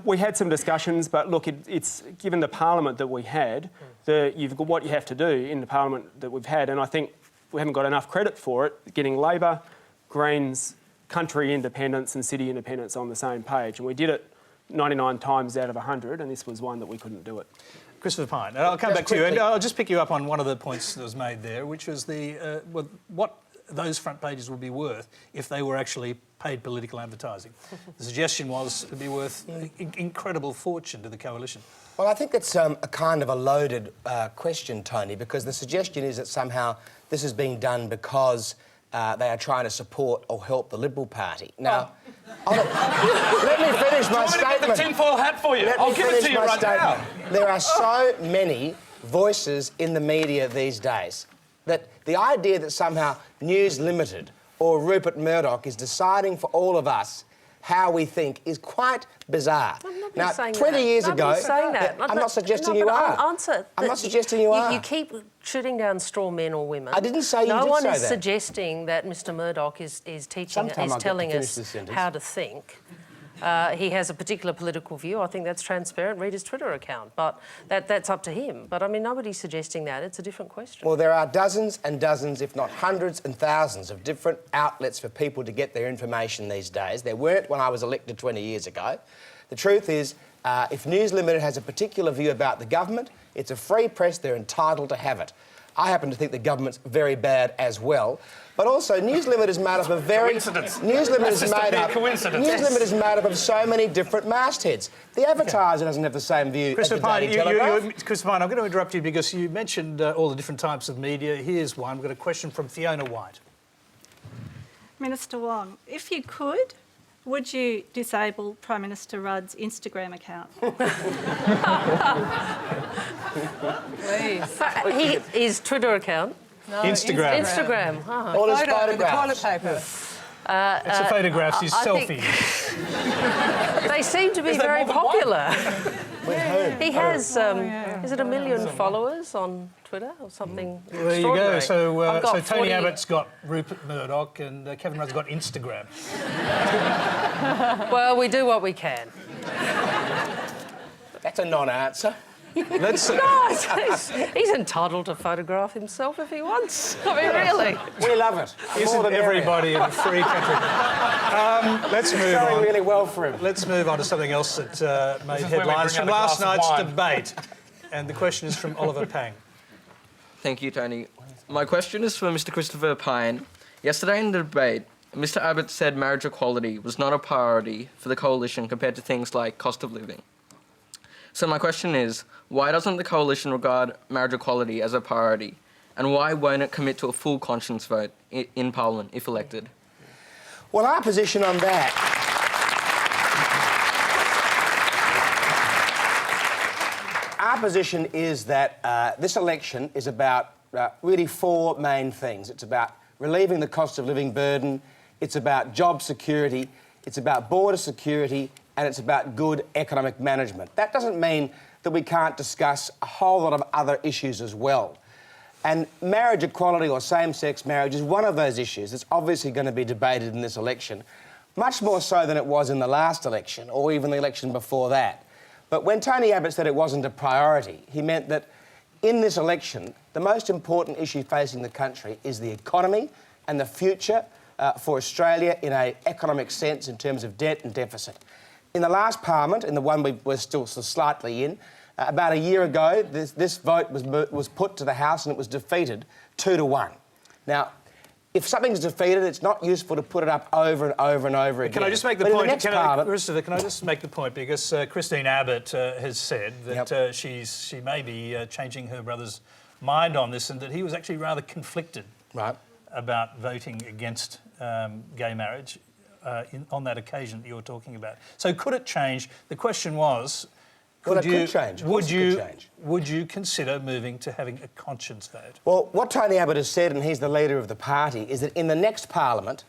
We had some discussions, but look, it's given the parliament that we had, you've got what you have to do in the parliament that we've had, and I think we haven't got enough credit for it, getting Labor, Greens, country independence and city independence on the same page. And we did it 99 times out of 100, and this was one that we couldn't do it. Christopher Pyne, I'll come back to you, and I'll just pick you up on one of the points that was made there, which was what those front pages would be worth if they were actually paid political advertising. The suggestion was it'd be worth incredible fortune to the coalition. Well, I think it's a kind of a loaded question, Tony, because the suggestion is that somehow this is being done because they are trying to support or help the Liberal Party. Now, let me finish my statement. Get the tinfoil hat for you. I'll give it to you right now. There are so many voices in the media these days that the idea that somehow News Limited or Rupert Murdoch is deciding for all of us how we think is quite bizarre. Now, 20 years ago... saying that. I'm not suggesting you are. I'm not suggesting you are. You keep shooting down straw men or women. I didn't say you did say that. No one is suggesting that Mr Murdoch is telling us how to think. He has a particular political view. I think that's transparent. Read his Twitter account. But that's up to him. But, I mean, nobody's suggesting that. It's a different question. Well, there are dozens and dozens, if not hundreds and thousands of different outlets for people to get their information these days. There weren't when I was elected 20 years ago. The truth is, if News Limited has a particular view about the government, it's a free press. They're entitled to have it. I happen to think the government's very bad as well. But also, News Limited is made up of Coincidence. News Limited is made up. Coincidence. News Limited is made up of so many different mastheads. The advertiser doesn't have the same view as the Daily Telegraph. Christopher Pyne, I'm going to interrupt you because you mentioned all the different types of media. Here's one. We've got a question from Fiona White. Minister Wong, if you could, would you disable Prime Minister Rudd's Instagram account? Please. His Twitter account? No, Instagram. Instagram. Oh. All his Photo with the photographs. toilet paper. It's the photographs, his selfie. They seem to be very popular. He has, is it 1 million followers on Twitter or something? There you go. So Tony 40... Abbott's got Rupert Murdoch and Kevin Rudd's got Instagram. Well, we do what we can. That's a non-answer. He's entitled to photograph himself if he wants. I mean, really. We love it. Isn't everybody in a free country? Let's move It's on. going really well for him. Let's move on to something else that made headlines from last night's debate. And the question is from Oliver Pang. Thank you, Tony. My question is for Mr Christopher Pyne. Yesterday in the debate, Mr Abbott said marriage equality was not a priority for the coalition compared to things like cost of living. So my question is, why doesn't the coalition regard marriage equality as a priority? And why won't it commit to a full conscience vote in Parliament if elected? Well, our position on that... Our position is that this election is about really four main things. It's about relieving the cost of living burden, it's about job security, it's about border security, and it's about good economic management. That doesn't mean that we can't discuss a whole lot of other issues as well. And marriage equality or same-sex marriage is one of those issues that's obviously going to be debated in this election, much more so than it was in the last election or even the election before that. But when Tony Abbott said it wasn't a priority, he meant that in this election, the most important issue facing the country is the economy and the future for Australia in an economic sense in terms of debt and deficit. In the last Parliament, in the one we were still slightly in, about a year ago, this vote was put to the House and it was defeated 2-1. Now, if something's defeated, it's not useful to put it up over and over and over again. Can I just make the point? Christopher, can I just make the point? Because Christine Abbott has said that she may be changing her brother's mind on this and that he was actually rather conflicted about voting against gay marriage. on that occasion that you were talking about. So could it change? The question was, Well, it could change. Of course it could change. Would you consider moving to having a conscience vote? Well, what Tony Abbott has said, and he's the leader of the party, is that in the next Parliament,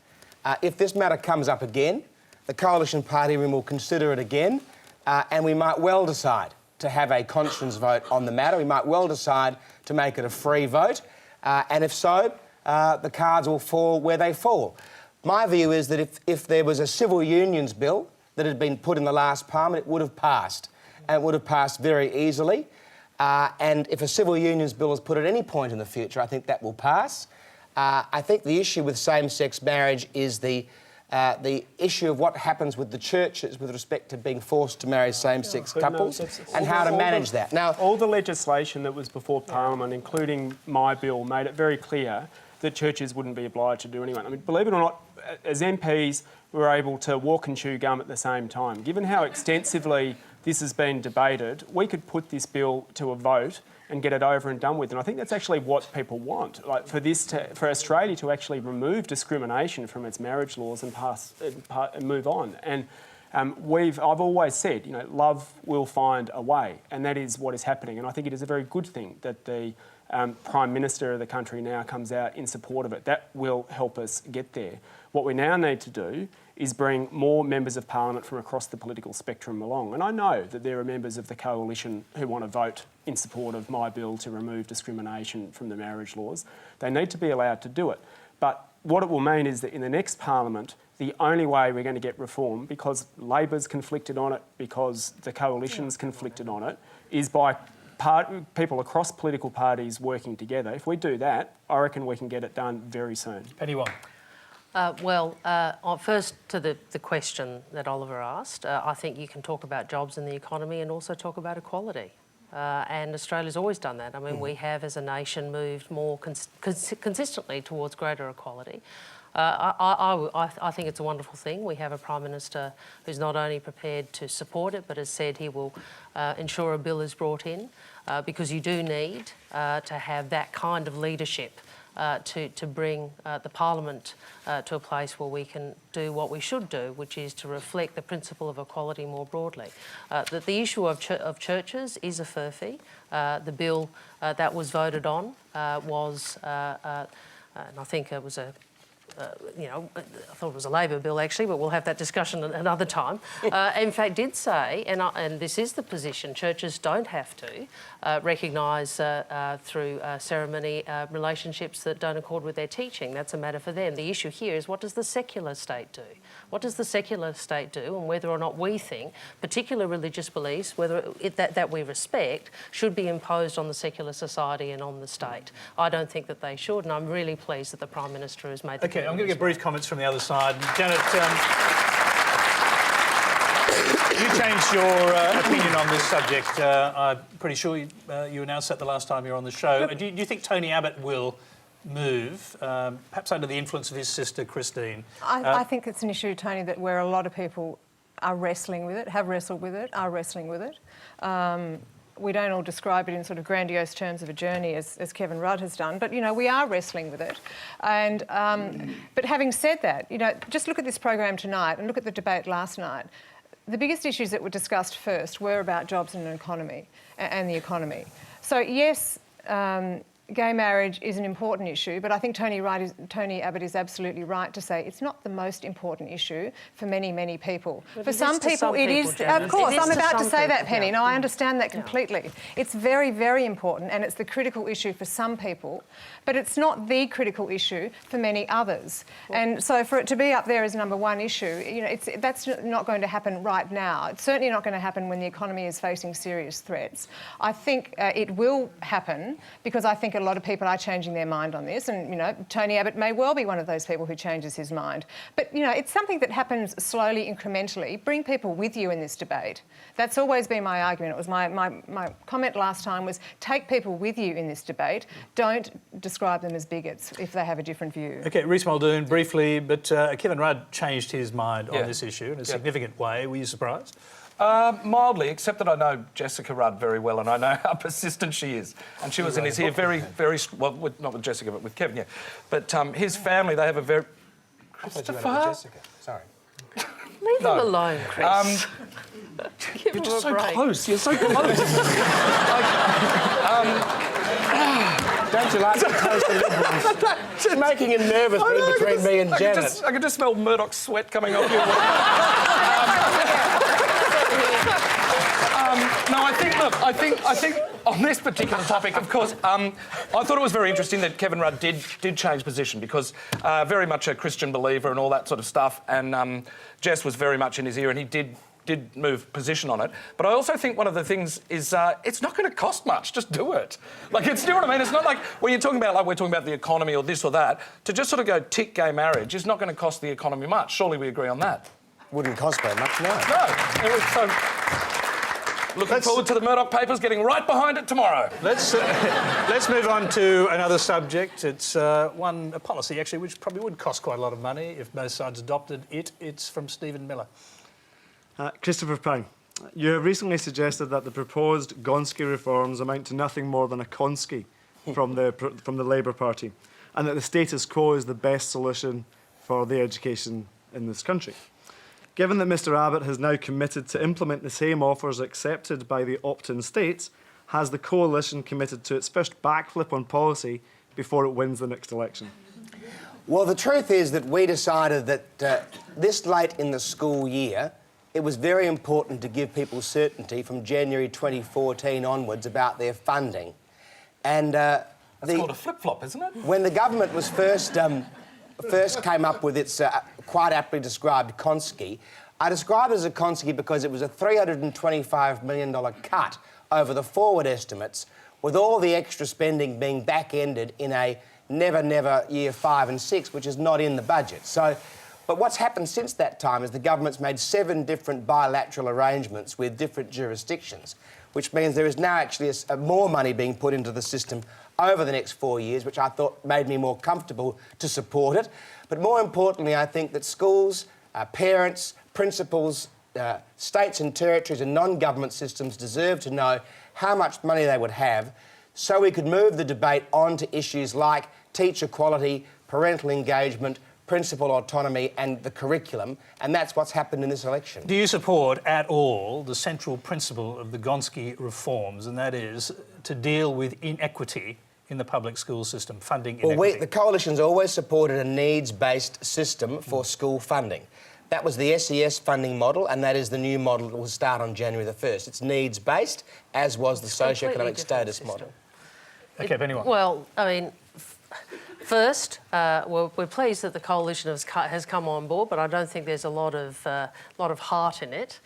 if this matter comes up again, the Coalition Party will consider it again, and we might well decide to have a conscience vote on the matter. We might well decide to make it a free vote, and if so, the cards will fall where they fall. My view is that if there was a civil unions bill that had been put in the last Parliament, it would have passed, and it would have passed very easily. And if a civil unions bill is put at any point in the future, I think that will pass. I think the issue with same-sex marriage is the issue of what happens with the churches with respect to being forced to marry same-sex couples and how to manage that. Now, all the legislation that was before Parliament, including my bill, made it very clear that churches wouldn't be obliged to do anyone. I mean, believe it or not, as MPs, we were able to walk and chew gum at the same time. Given how extensively this has been debated, we could put this bill to a vote and get it over and done with. And I think that's actually what people want, like for Australia to actually remove discrimination from its marriage laws and move on. And I've always said, you know, love will find a way, and that is what is happening. And I think it is a very good thing that the Prime Minister of the country now comes out in support of it. That will help us get there. What we now need to do is bring more members of Parliament from across the political spectrum along. And I know that there are members of the coalition who want to vote in support of my bill to remove discrimination from the marriage laws. They need to be allowed to do it. But what it will mean is that in the next Parliament, the only way we're going to get reform, because Labor's conflicted on it, because the coalition's conflicted on it, is by people across political parties working together. If we do that, I reckon we can get it done very soon. Penny Wong. First to the question that Oliver asked, I think you can talk about jobs in the economy and also talk about equality. And Australia's always done that. I mean, we have, as a nation, moved more consistently towards greater equality. I think it's a wonderful thing. We have a Prime Minister who's not only prepared to support it, but has said he will ensure a bill is brought in, because you do need to have that kind of leadership to bring the Parliament to a place where we can do what we should do, which is to reflect the principle of equality more broadly. The issue of churches is a furphy. The bill that was voted on was, and I think it was I thought it was a Labor bill actually, but we'll have that discussion another time. In fact, did say, and this is the position, churches don't have to recognise through ceremony relationships that don't accord with their teaching. That's a matter for them. The issue here is, what does the secular state do? What does the secular state do, and whether or not we think particular religious beliefs, that we respect, should be imposed on the secular society and on the state. I don't think that they should, and I'm really pleased that the Prime Minister has made the OK, I'm going to get brief comments from the other side. Janet, you changed your opinion on this subject. I'm pretty sure you announced that the last time you were on the show. Do you think Tony Abbott will move, perhaps under the influence of his sister Christine? I think it's an issue, Tony, that where a lot of people are wrestling with it, have wrestled with it, are wrestling with it. We don't all describe it in sort of grandiose terms of a journey as Kevin Rudd has done, but, you know, we are wrestling with it. And but having said that, you know, just look at this program tonight and look at the debate last night. The biggest issues that were discussed first were about jobs and the economy. So, yes, gay marriage is an important issue, but I think Tony Abbott is absolutely right to say it's not the most important issue for many, many people. But for some people, it is. Of course, I'm about to say that, Penny. No, I understand that completely. Yeah. It's very, very important, and it's the critical issue for some people, but it's not the critical issue for many others. Well, and so for it to be up there as number one issue, you know, that's not going to happen right now. It's certainly not going to happen when the economy is facing serious threats. I think it will happen because I think a lot of people are changing their mind on this, and, you know, Tony Abbott may well be one of those people who changes his mind. But, you know, it's something that happens slowly, incrementally. Bring people with you in this debate. That's always been my argument. It was my comment last time was, take people with you in this debate. Don't describe them as bigots if they have a different view. OK, Rhys Muldoon, briefly, but Kevin Rudd changed his mind on this issue in a significant way. Were you surprised? Mildly, except that I know Jessica Rudd very well and I know how persistent she is. And she was in his here very, well, not with Jessica, but with Kevin, yeah. But his family, they have a very... Christopher? Jessica, sorry. Leave him alone, Chris. Give You're him just a so break. close. You're so close. Don't you like to close the Liberals? It's making him nervous between me and Janet. I can just smell Murdoch's sweat coming off you. No, I think on this particular topic, of course, I thought it was very interesting that Kevin Rudd did change position because very much a Christian believer and all that sort of stuff, and Jess was very much in his ear, and he did move position on it. But I also think one of the things is it's not going to cost much. Just do it. Like, it's, you know what I mean? It's not like when you're talking about, like we're talking about the economy or this or that, to just sort of go tick gay marriage is not going to cost the economy much. Surely we agree on that. Wouldn't cost very much, no. No. It was so... Looking forward to the Murdoch papers getting right behind it tomorrow. Let's move on to another subject. It's a policy, actually, which probably would cost quite a lot of money if both sides adopted it. It's from Stephen Miller. Christopher Pyne, you have recently suggested that the proposed Conski reforms amount to nothing more than a Conski from the Labour Party, and that the status quo is the best solution for the education in this country. Given that Mr Abbott has now committed to implement the same offers accepted by the opt-in states, has the coalition committed to its first backflip on policy before it wins the next election? Well, the truth is that we decided that this late in the school year, it was very important to give people certainty from January 2014 onwards about their funding. And That's called a flip-flop, isn't it? when the government was first came up with its quite aptly described Conski, I described it as a Conski because it was a $325 million cut over the forward estimates, with all the extra spending being back-ended in a never year 5 and 6, which is not in the budget. But what's happened since that time is the government's made 7 different bilateral arrangements with different jurisdictions, which means there is now actually more money being put into the system over the next 4 years, which I thought made me more comfortable to support it. But more importantly, I think that schools, parents, principals, states and territories and non-government systems deserve to know how much money they would have so we could move the debate on to issues like teacher quality, parental engagement, principal autonomy and the curriculum, and that's what's happened in this election. Do you support at all the central principle of the Conski reforms, and that is to deal with inequity in the public school system, funding inequity? Well, the coalition's always supported a needs-based system for school funding. That was the SES funding model, and that is the new model that will start on January the 1st. It's needs-based, as was the socio-economic status model. OK, Penny Wong. Well, I mean, first, we're pleased that the coalition has come on board, but I don't think there's a lot of heart in it.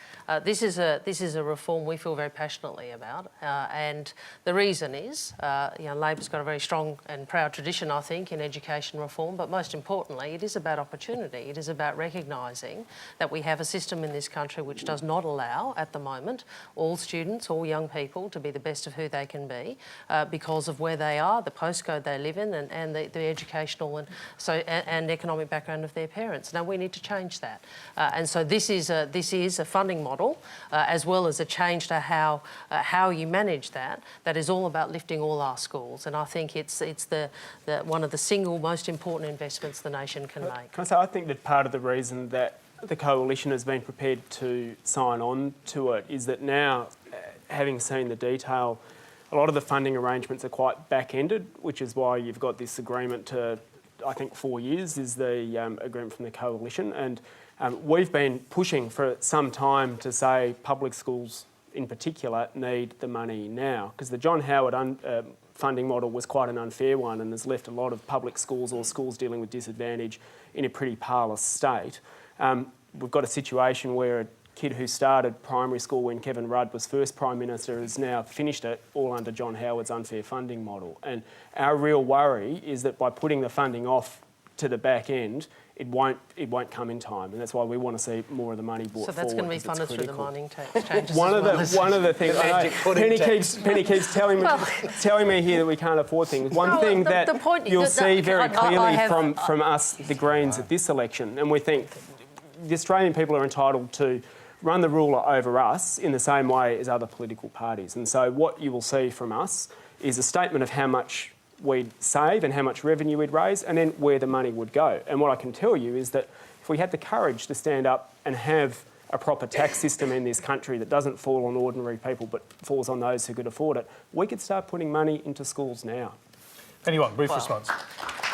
This is a reform we feel very passionately about, and the reason is, Labor's got a very strong and proud tradition, I think, in education reform. But most importantly, it is about opportunity. It is about recognising that we have a system in this country which does not allow, at the moment, all students, all young people, to be the best of who they can be because of where they are, the postcode they live in, and the educational and economic background of their parents. Now we need to change that, and so this is a funding model as well as a change to how you manage that is all about lifting all our schools, and I think it's the one of the single most important investments the nation can make. Can I say, I think that part of the reason that the coalition has been prepared to sign on to it is that now, having seen the detail, a lot of the funding arrangements are quite back-ended, which is why you've got this agreement to, I think, 4 years is the agreement from the coalition. And we've been pushing for some time to say public schools in particular need the money now, because the John Howard funding model was quite an unfair one and has left a lot of public schools or schools dealing with disadvantage in a pretty parlous state. We've got a situation where a kid who started primary school when Kevin Rudd was first Prime Minister has now finished it all under John Howard's unfair funding model. And our real worry is that by putting the funding off to the back end, it won't come in time, and that's why we want to see more of the money brought forward. So that's going to be funded through the mining tax changes. One of the things Penny keeps telling me here that we can't afford things. One thing that you'll see very clearly from us, the Greens, at this election, and we think the Australian people are entitled to run the ruler over us in the same way as other political parties. And so what you will see from us is a statement of how much we'd save and how much revenue we'd raise, and then where the money would go. And what I can tell you is that if we had the courage to stand up and have a proper tax system in this country that doesn't fall on ordinary people but falls on those who could afford it, we could start putting money into schools now. Penny Wong, brief response.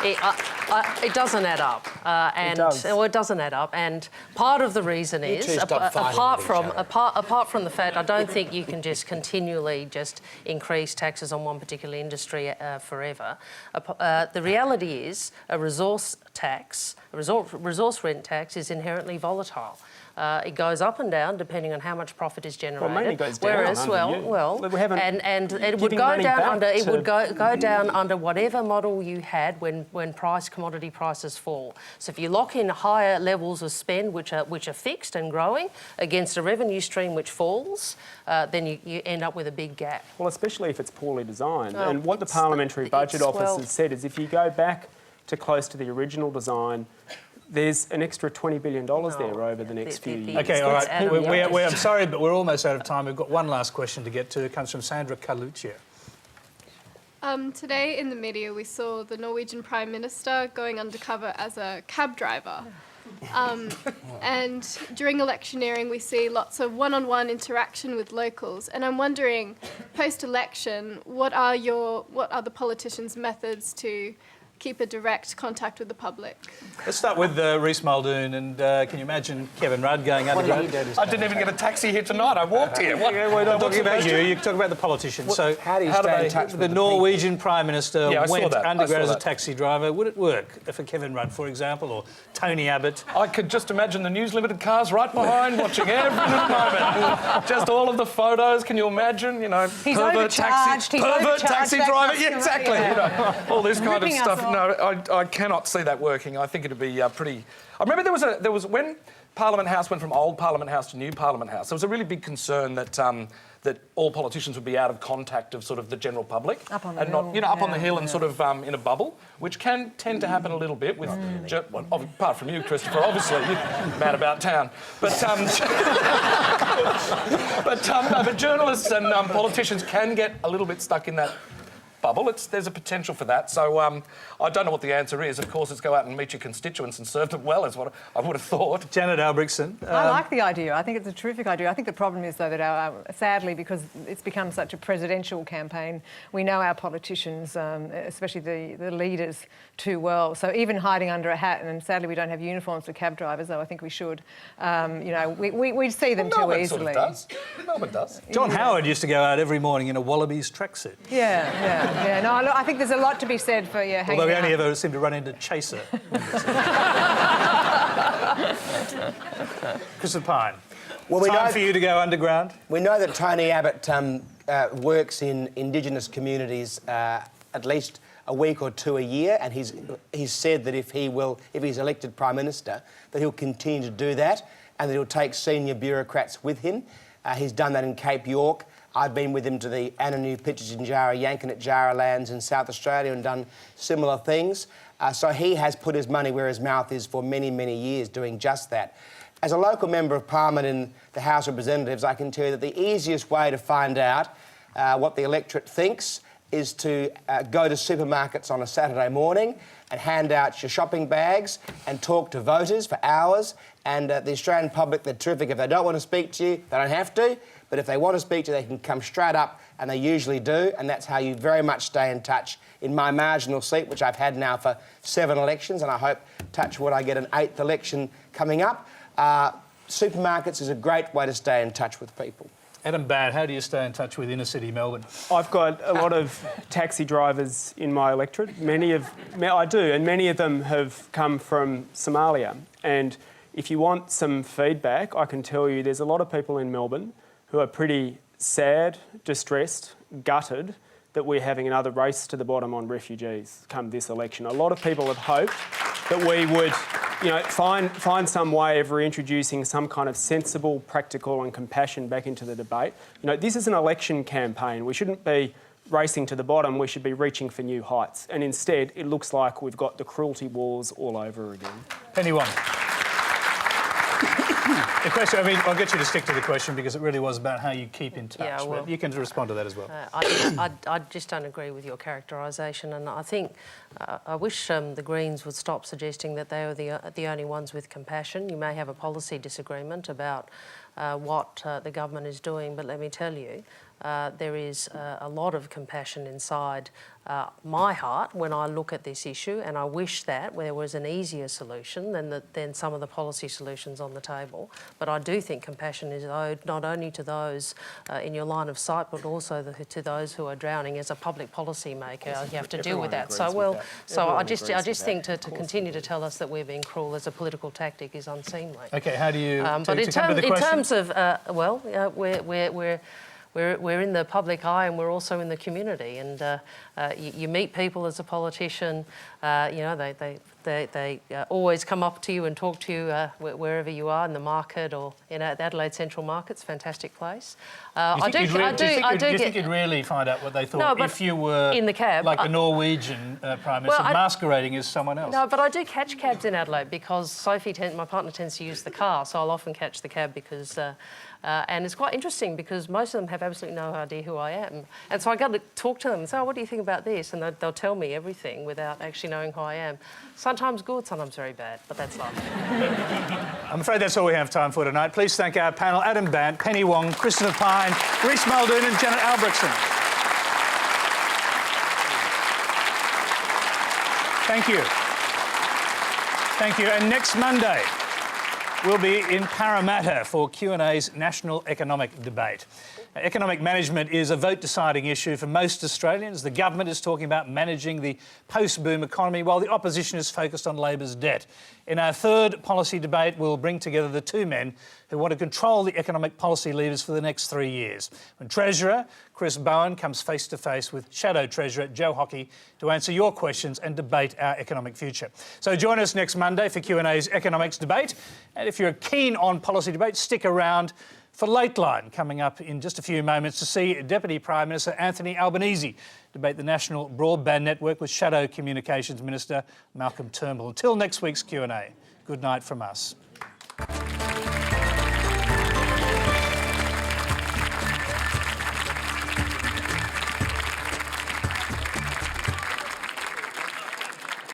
It doesn't add up, and it doesn't add up. And part of the reason is, apart from the fact, I don't think you can just continually just increase taxes on one particular industry forever. The reality is a resource rent tax is inherently volatile. It goes up and down depending on how much profit is generated. Well, mainly goes down. Whereas, and it would go down under go down under whatever model you had when commodity prices fall. So if you lock in higher levels of spend, which are fixed and growing, against a revenue stream which falls, then you end up with a big gap. Well, especially if it's poorly designed. And what the Parliamentary Budget Office has said is if you go back to close to the original design, there's an extra $20 billion there over the next few years. OK, all right. I'm sorry, but we're almost out of time. We've got one last question to get to. It comes from Sandra Kalucia. Today in the media we saw the Norwegian Prime Minister going undercover as a cab driver. And during electioneering we see lots of one-on-one interaction with locals, and I'm wondering, post-election, what are the politicians' methods to keep a direct contact with the public? Let's start with Rhys Muldoon, and can you imagine Kevin Rudd going underground? I didn't even get a taxi here tonight. I walked here. We're not talking about you. You're talking about the politicians. So how do you stay in touch with the Norwegian people? Prime Minister went underground as a that. taxi driver. Would it work for Kevin Rudd, for example, or Tony Abbott? I could just imagine the News Limited cars right behind, watching every moment. Just all of the photos. Can you imagine? You know, pervert taxi driver. Yeah, exactly. You know, all this kind of stuff. No, I cannot see that working. I think it'd be pretty. I remember there was when Parliament House went from old Parliament House to new Parliament House. There was a really big concern that that all politicians would be out of contact of sort of the general public, up on the and hill. not up on the hill and sort of in a bubble, which can tend to happen a little bit with. Well, apart from you, Christopher, obviously you're mad about town, but but journalists and politicians can get a little bit stuck in that bubble. There's a potential for that. So I don't know what the answer is. Of course, it's go out and meet your constituents and serve them well, is what I would have thought. Janet Albrechtsen. I like the idea. I think it's a terrific idea. I think the problem is, though, that sadly, because it's become such a presidential campaign, we know our politicians, especially the leaders, too well. So even hiding under a hat, and sadly we don't have uniforms for cab drivers, though I think we should, you know, we see them too easily. Melbourne does. John Howard used to go out every morning in a Wallabies tracksuit. Yeah. No, I think there's a lot to be said for hanging Although we only out. ever seem to run into Chaser. Christopher Pyne. Well, Time for you to go underground. We know that Tony Abbott works in Indigenous communities at least a week or two a year, and he's said that if he's elected Prime Minister, that he'll continue to do that, and that he'll take senior bureaucrats with him. He's done that in Cape York. I've been with him to the Ananu Pitches in Jarrah, Yankunet Jarrah lands in South Australia and done similar things. So he has put his money where his mouth is for many, many years doing just that. As a local member of Parliament in the House of Representatives, I can tell you that the easiest way to find out what the electorate thinks is to go to supermarkets on a Saturday morning and hand out your shopping bags and talk to voters for hours. And the Australian public, they're terrific. If they don't want to speak to you, they don't have to. But if they want to speak to you, they can come straight up, and they usually do. And that's how you very much stay in touch. In my marginal seat, which I've had now for 7 elections, and I hope, touch wood, I get an 8th election coming up, supermarkets is a great way to stay in touch with people. Adam Bandt, how do you stay in touch with inner city Melbourne? I've got a lot of taxi drivers in my electorate. I do, and many of them have come from Somalia. And if you want some feedback, I can tell you there's a lot of people in Melbourne who are pretty sad, distressed, gutted that we're having another race to the bottom on refugees come this election. A lot of people have hoped that we would, you know, find some way of reintroducing some kind of sensible, practical and compassion back into the debate. You know, this is an election campaign. We shouldn't be racing to the bottom, we should be reaching for new heights. And instead, it looks like we've got the cruelty wars all over again. Penny Wong. The question, I mean, I'll get you to stick to the question because it really was about how you keep in touch. Yeah, well, but you can respond to that as well. I just don't agree with your characterisation, and I think I wish the Greens would stop suggesting that they are the only ones with compassion. You may have a policy disagreement about what the government is doing, but let me tell you, there is a lot of compassion inside my heart when I look at this issue, and I wish that there was an easier solution than some of the policy solutions on the table. But I do think compassion is owed not only to those in your line of sight, but also to those who are drowning. As a public policy maker, you have to deal with that. So I just think to continue to tell us that we're being cruel as a political tactic is unseemly. Okay, how do you? But in terms of we're in the public eye and we're also in the community, and you meet people as a politician. They always come up to you and talk to you wherever you are in the market or in the Adelaide Central Market's a fantastic place. Do you think you'd really find out what they thought if you were in the cab, like the Norwegian Prime Minister, masquerading as someone else? No, but I do catch cabs in Adelaide because my partner tends to use the car, so I'll often catch the cab because. And it's quite interesting because most of them have absolutely no idea who I am. And so I got to talk to them and say, oh, what do you think about this? And they'll tell me everything without actually knowing who I am. Sometimes good, sometimes very bad, but that's life. I'm afraid that's all we have time for tonight. Please thank our panel, Adam Bandt, Penny Wong, Christopher Pyne, Rhys Muldoon and Janet Albrechtsen. Thank you. Thank you. And next Monday, we'll be in Parramatta for Q&A's National Economic Debate. Economic management is a vote-deciding issue for most Australians. The government is talking about managing the post-boom economy while the opposition is focused on Labor's debt. In our third policy debate, we'll bring together the two men who want to control the economic policy levers for the next 3 years. When Treasurer Chris Bowen comes face-to-face with Shadow Treasurer Joe Hockey to answer your questions and debate our economic future. So join us next Monday for Q&A's Economics Debate. And if you're keen on policy debate, stick around for Late Line coming up in just a few moments to see Deputy Prime Minister Anthony Albanese debate the National Broadband Network with Shadow Communications Minister Malcolm Turnbull. Until next week's Q&A, good night from us.